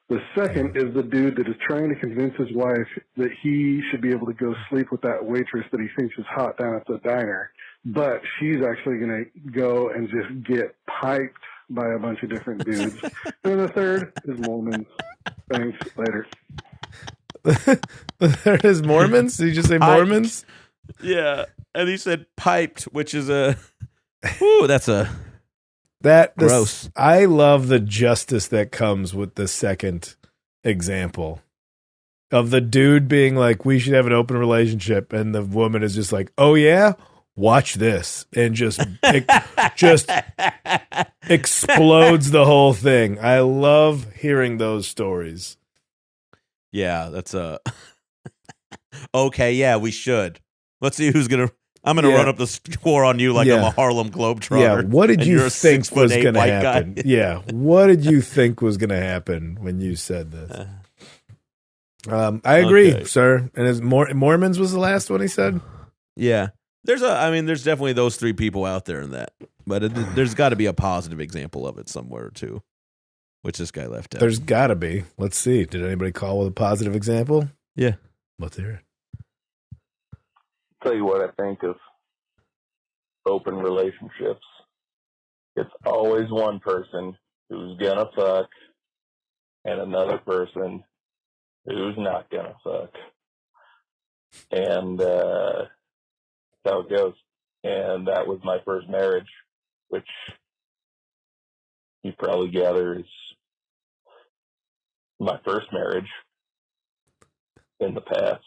The second is the dude that is trying to convince his wife that he should be able to go sleep with that waitress that he thinks is hot down at the diner, but she's actually going to go and just get piped by a bunch of different dudes. And the third is Mormons. Thanks. Later. The third is Mormons? Did you just say Mormons? Yeah. And he said piped, which is that's gross. I love the justice that comes with the second example of the dude being like, we should have an open relationship, and the woman is just like, oh yeah, watch this, and just explodes the whole thing. I love hearing those stories. Yeah, that's okay, yeah, we should. Let's see who's gonna. I'm gonna run up the score on you like I'm a Harlem Globetrotter. Yeah, what did you think was gonna happen? Guy. Yeah, what did you think was gonna happen when you said this? I agree, sir. And his Mormons was the last one he said. Yeah, there's definitely those three people out there in that, but there's got to be a positive example of it somewhere too, which this guy left out. There's got to be. Let's see. Did anybody call with a positive example? Yeah, let's hear it. Tell you what I think of open relationships. It's always one person who's gonna fuck and another person who's not gonna fuck. And that's how it goes. And that was my first marriage, which you probably gather is my first marriage in the past.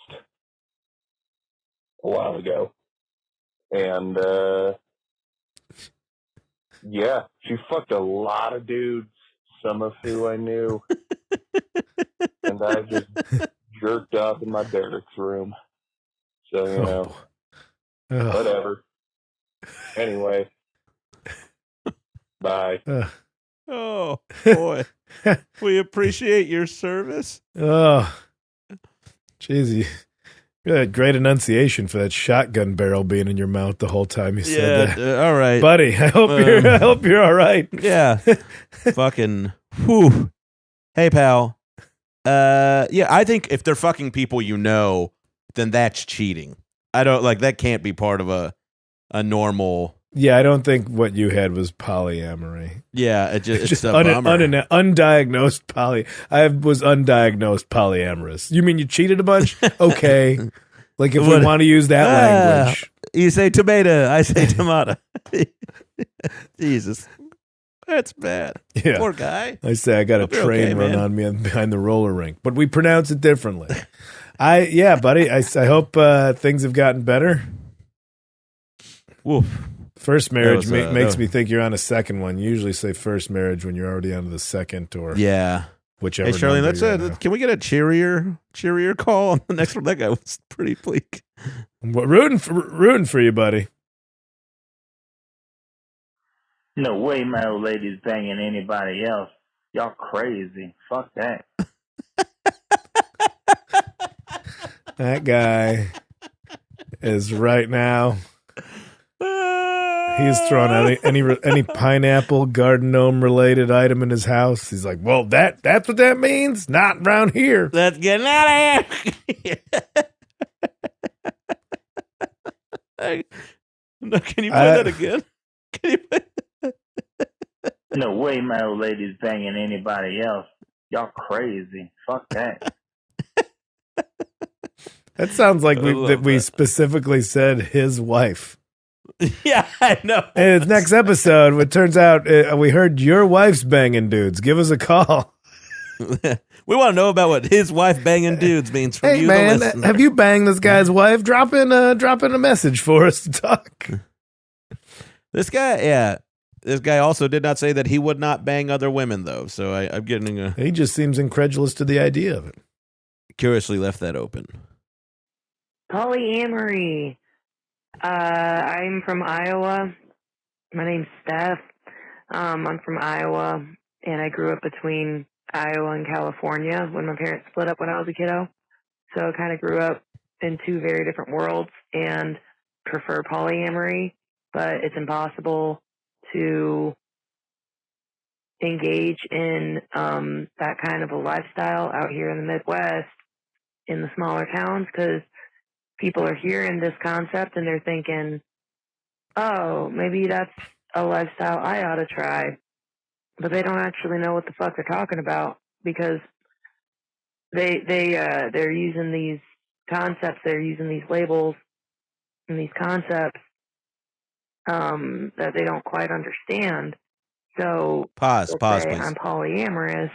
A while ago. And yeah, she fucked a lot of dudes, some of who I knew. And I just jerked off in my barracks room. So, you know, whatever. Anyway, bye. Oh, boy. We appreciate your service. Oh, jeez. You had great enunciation for that shotgun barrel being in your mouth the whole time you said that. All right, buddy. I hope you're all right. Yeah. Fucking. Whew. Hey, pal. Yeah, I think if they're fucking people you know, then that's cheating. I don't that can't be part of a normal. Yeah, I don't think what you had was polyamory. Yeah, it's a bummer. Undiagnosed I was undiagnosed polyamorous. You mean you cheated a bunch? Okay. Like if we want to use that language. You say tomato, I say tomato. Jesus. That's bad. Yeah. Poor guy. I say I got a train run on me behind the roller rink, but we pronounce it differently. Buddy, I hope things have gotten better. Woof. First marriage makes me think you're on a second one. You usually say first marriage when you're already on to the second or whichever. Hey, Charlene, that's it. Can we get a cheerier call on the next one? That guy was pretty bleak. Rooting for you, buddy. No way my old lady's banging anybody else. Y'all crazy. Fuck that. That guy is right now. He's throwing out any pineapple garden gnome related item in his house. He's like, well, that's what that means. Not around here. Let's get out of here. Can you play that again? No way my old lady's banging anybody else. Y'all crazy. Fuck that. That sounds like we specifically said his wife. Yeah, I know. And next episode, it turns out we heard your wife's banging dudes. Give us a call. We want to know about what his wife banging dudes means from you, man, the listener. Have you banged this guy's wife? Drop in a message for us to talk. This guy also did not say that he would not bang other women, though. So I'm getting He just seems incredulous to the idea of it. Curiously left that open. Polyamory. I'm from Iowa. My name's Steph. I'm from Iowa, and I grew up between Iowa and California when my parents split up when I was a kiddo. So I kind of grew up in two very different worlds and prefer polyamory, but it's impossible to engage in that kind of a lifestyle out here in the Midwest in the smaller towns because people are hearing this concept and they're thinking, oh, maybe that's a lifestyle I ought to try. but they don't actually know what the fuck they're talking about because they're using these concepts, they're using these labels and these concepts that they don't quite understand. So Pause, say please. I'm polyamorous.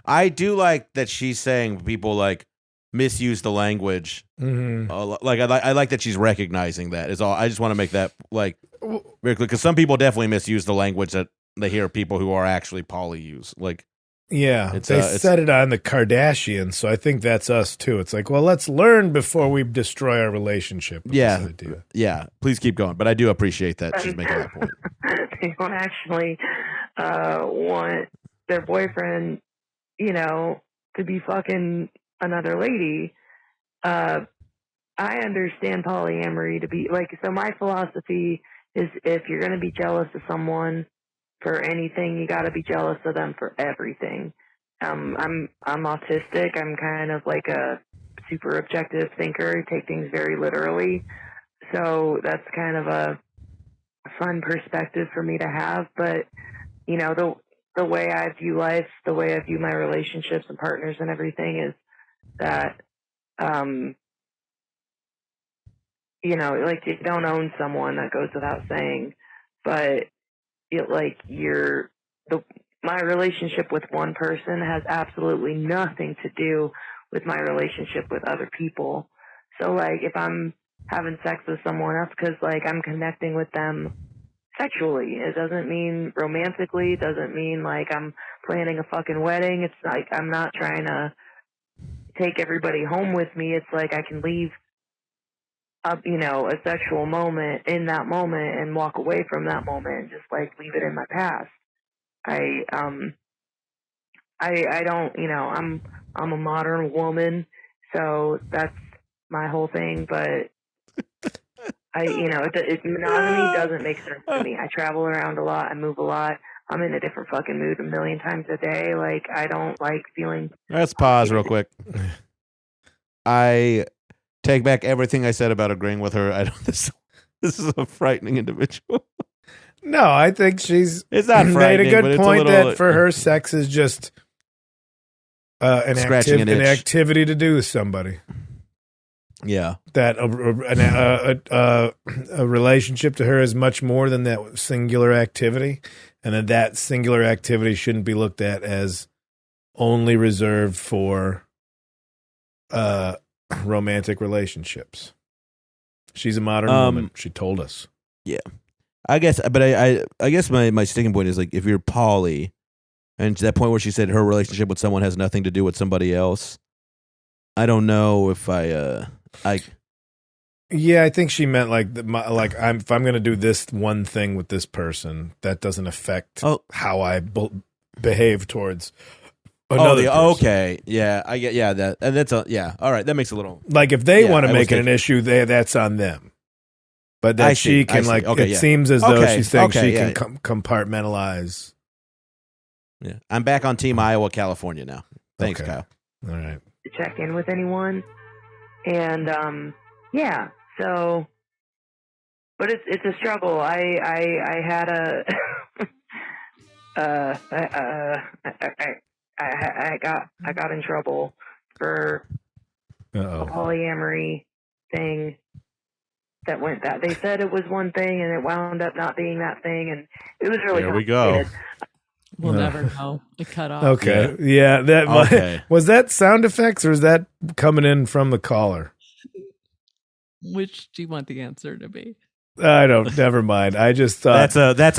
I do like that she's saying people like misuse the language. Like I like that she's recognizing that. Is all. I just want to make that like very clear because some people definitely misuse the language that they hear people who are actually poly use. Like, yeah, they said it on the Kardashians, so I think that's us too. It's like, well, let's learn before we destroy our relationship. Yeah, yeah. Please keep going, but I do appreciate that she's making that point. They don't actually want their boyfriend, to be fucking another lady. I understand polyamory to be like, so my philosophy is if you're going to be jealous of someone for anything, you got to be jealous of them for everything. I'm autistic. I'm kind of like a super objective thinker. I take things very literally. So that's kind of a fun perspective for me to have. But, the way I view life, the way I view my relationships and partners and everything is that, like you don't own someone, that goes without saying, but my relationship with one person has absolutely nothing to do with my relationship with other people. So like if I'm having sex with someone else because like I'm connecting with them sexually, it doesn't mean romantically, it doesn't mean like I'm planning a fucking wedding. It's like I'm not trying to take everybody home with me. It's like I can leave a sexual moment in that moment and walk away from that moment and just like leave it in my past. I don't, I'm a modern woman, so that's my whole thing, but monogamy doesn't make sense to me. I travel around a lot, I move a lot, I'm in a different fucking mood a million times a day. Like, I don't like feeling... Let's pause real quick. I take back everything I said about agreeing with her. This is a frightening individual. No, I think she's it's not made a good point that for her, sex is just an activity to do with somebody. Yeah, that a relationship to her is much more than that singular activity, and that singular activity shouldn't be looked at as only reserved for romantic relationships. She's a modern woman. She told us. Yeah. I guess, but I guess my sticking point is like if you're poly, and to that point where she said her relationship with someone has nothing to do with somebody else, I don't know if Yeah, I think she meant if I'm going to do this one thing with this person, that doesn't affect how I behave towards another person. Okay, yeah, I get that, and that's all right. That makes a little like if they want to make it an issue, that's on them. But that she can seems as though she's saying she can compartmentalize. Yeah, I'm back on Team Iowa, California now. Thanks, Kyle. All right. To check in with anyone, and so, but it's a struggle. I had I got in trouble for a polyamory thing. That they said it was one thing and it wound up not being that thing, and it was really there we go. We'll never know. It cut off. Okay, was that sound effects or is that coming in from the caller? Which do you want the answer to be? I don't. Never mind. I just thought that's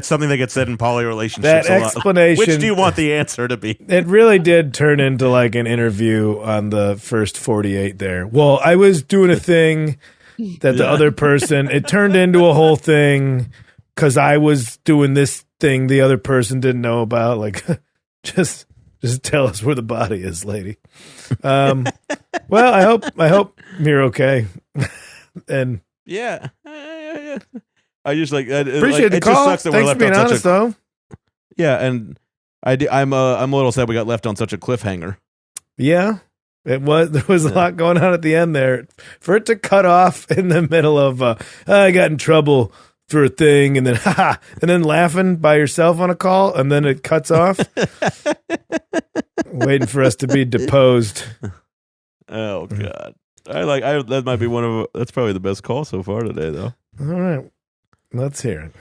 something that gets said in poly relationships. That explanation. Which do you want the answer to be? It really did turn into like an interview on the first 48 there. Well, I was doing a thing that the other person, it turned into a whole thing because I was doing this thing the other person didn't know about. Like, just tell us where the body is, lady. Well, I hope you're okay. And yeah. I just appreciate the call. Thanks for being honest, though. Yeah, and I'm a little sad we got left on such a cliffhanger. Yeah. There was a lot going on at the end there. For it to cut off in the middle of, I got in trouble for a thing, and then and then laughing by yourself on a call, and then it cuts off, waiting for us to be deposed. Oh God, that might be that's probably the best call so far today, though. All right, let's hear it.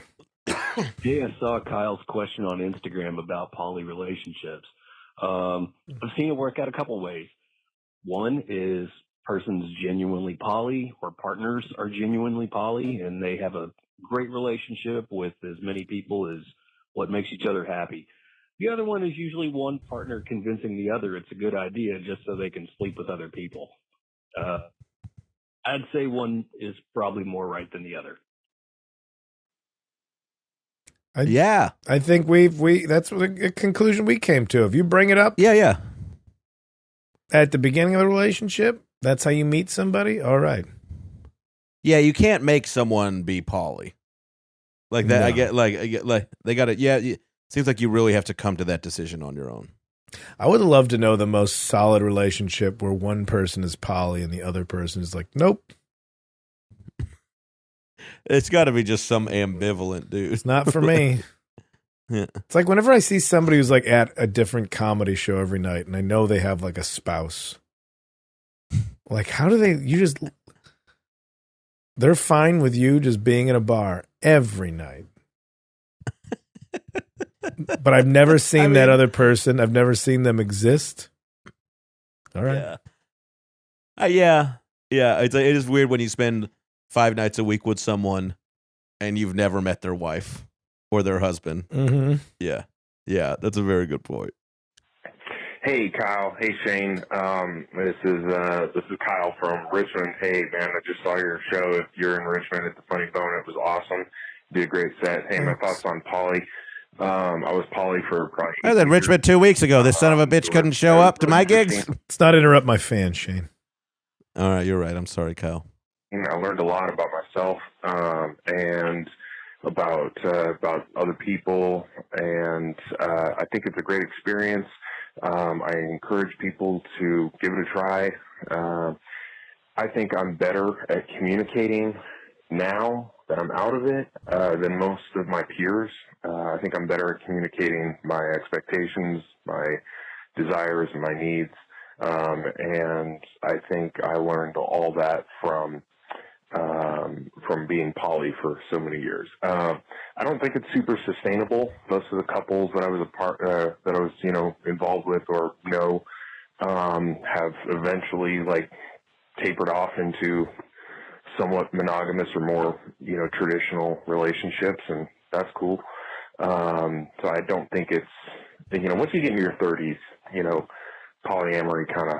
Yeah, I saw Kyle's question on Instagram about poly relationships. I've seen it work out a couple ways. One is person's genuinely poly, or partners are genuinely poly, and they have a great relationship with as many people as what makes each other happy. The other one is usually one partner convincing the other it's a good idea just so they can sleep with other people. I'd say one is probably more right than the other. I think that's the conclusion we came to. If you bring it up, yeah, at the beginning of the relationship, that's how you meet somebody. All right. Yeah, you can't make someone be poly like that. No. I get they got it. Yeah, seems like you really have to come to that decision on your own. I would love to know the most solid relationship where one person is poly and the other person is like, nope. It's got to be just some ambivalent dude. It's not for me. Yeah. It's like whenever I see somebody who's like at a different comedy show every night and I know they have like a spouse. Like, how do they're fine with you just being in a bar every night. But I've never seen that other person. I've never seen them exist. All right. Yeah. It is weird when you spend 5 nights a week with someone and you've never met their wife or their husband. Mm-hmm. Yeah, that's a very good point. Hey, Kyle. Hey, Shane. This is Kyle from Richmond. Hey, man, I just saw your show. If you're in Richmond at the Funny Bone, it was awesome. You did a great set. Hey, my thoughts on poly. I was poly for probably. I was in Richmond 2 weeks ago. This son of a bitch couldn't show up to my gigs. Let's not interrupt my fan, Shane. All right, you're right. I'm sorry, Kyle. I learned a lot about myself and about other people, and I think it's a great experience. I encourage people to give it a try. I think I'm better at communicating now that I'm out of it than most of my peers. I think I'm better at communicating my expectations, my desires, and my needs. And I think I learned all that from being poly for so many years. I don't think it's super sustainable. Most of the couples that I was involved with or know, have eventually tapered off into somewhat monogamous or more, traditional relationships, and that's cool. So I don't think it's, once you get into your 30s, polyamory kind of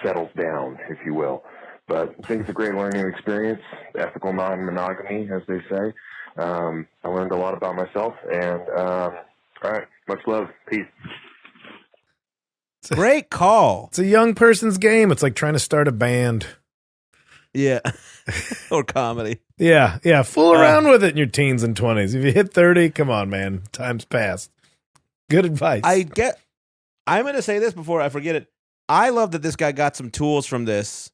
settles down, if you will. But I think it's a great learning experience, ethical non-monogamy, as they say. I learned a lot about myself, and all right, much love. Peace. Great call. It's a young person's game. It's like trying to start a band. Yeah. Or comedy. Yeah. Fool around with it in your teens and 20s. If you hit 30, come on, man. Time's passed. Good advice. I'm going to say this before I forget it. I love that this guy got some tools from this.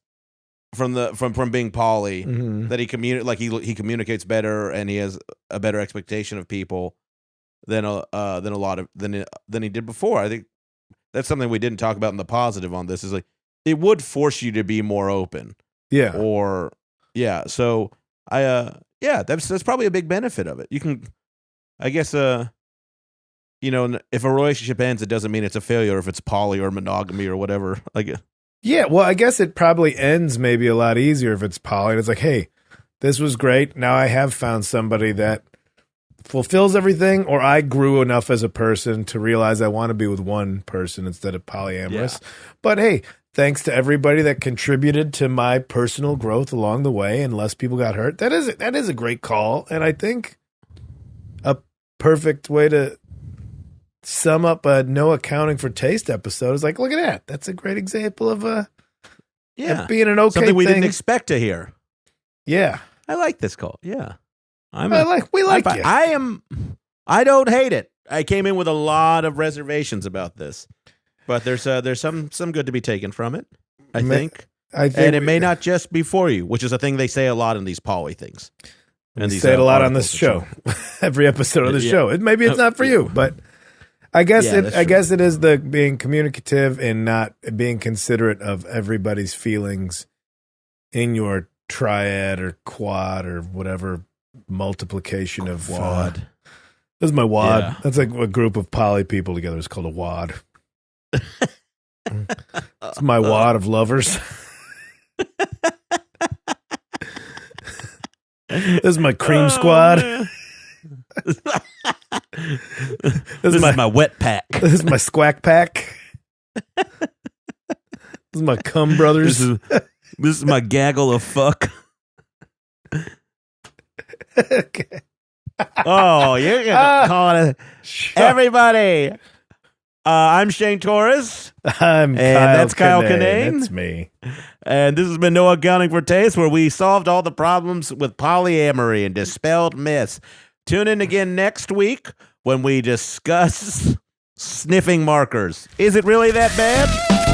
From being poly, that he communicates better and he has a better expectation of people than he did before. I think that's something we didn't talk about in the positive on this. Is like it would force you to be more open. Yeah. Or yeah. So that's probably a big benefit of it. You can, I guess, if a relationship ends, it doesn't mean it's a failure if it's poly or monogamy or whatever. Yeah, well, I guess it probably ends maybe a lot easier if it's poly. And it's like, hey, this was great. Now I have found somebody that fulfills everything, or I grew enough as a person to realize I want to be with one person instead of polyamorous. Yeah. But hey, thanks to everybody that contributed to my personal growth along the way, and less people got hurt. That is a great call, and I think a perfect way to sum up a No Accounting for Taste episode is like, look at that. That's a great example of being an okay something we thing. Didn't expect to hear. Yeah. I like this call. Yeah. We like you. I don't hate it. I came in with a lot of reservations about this, but there's some good to be taken from it. I think, and it may not just be for you, which is a thing they say a lot in these poly things. We say it a lot on this show. Every episode of the show. Maybe it's not for you, but I guess it is the being communicative and not being considerate of everybody's feelings in your triad or quad or whatever multiplication of Wad. This is my wad. Yeah. That's like a group of poly people together. It's called a wad. It's my wad of lovers. This is my cream squad. This is my wet pack. This is my squack pack. This is my cum brothers. This is my gaggle of fuck. Okay. Oh, you're gonna call it everybody. I'm Shane Torres. And that's Kyle Kinane. That's me. And this has been No Accounting for Taste, where we solved all the problems with polyamory and dispelled myths. Tune in again next week when we discuss sniffing markers. Is it really that bad?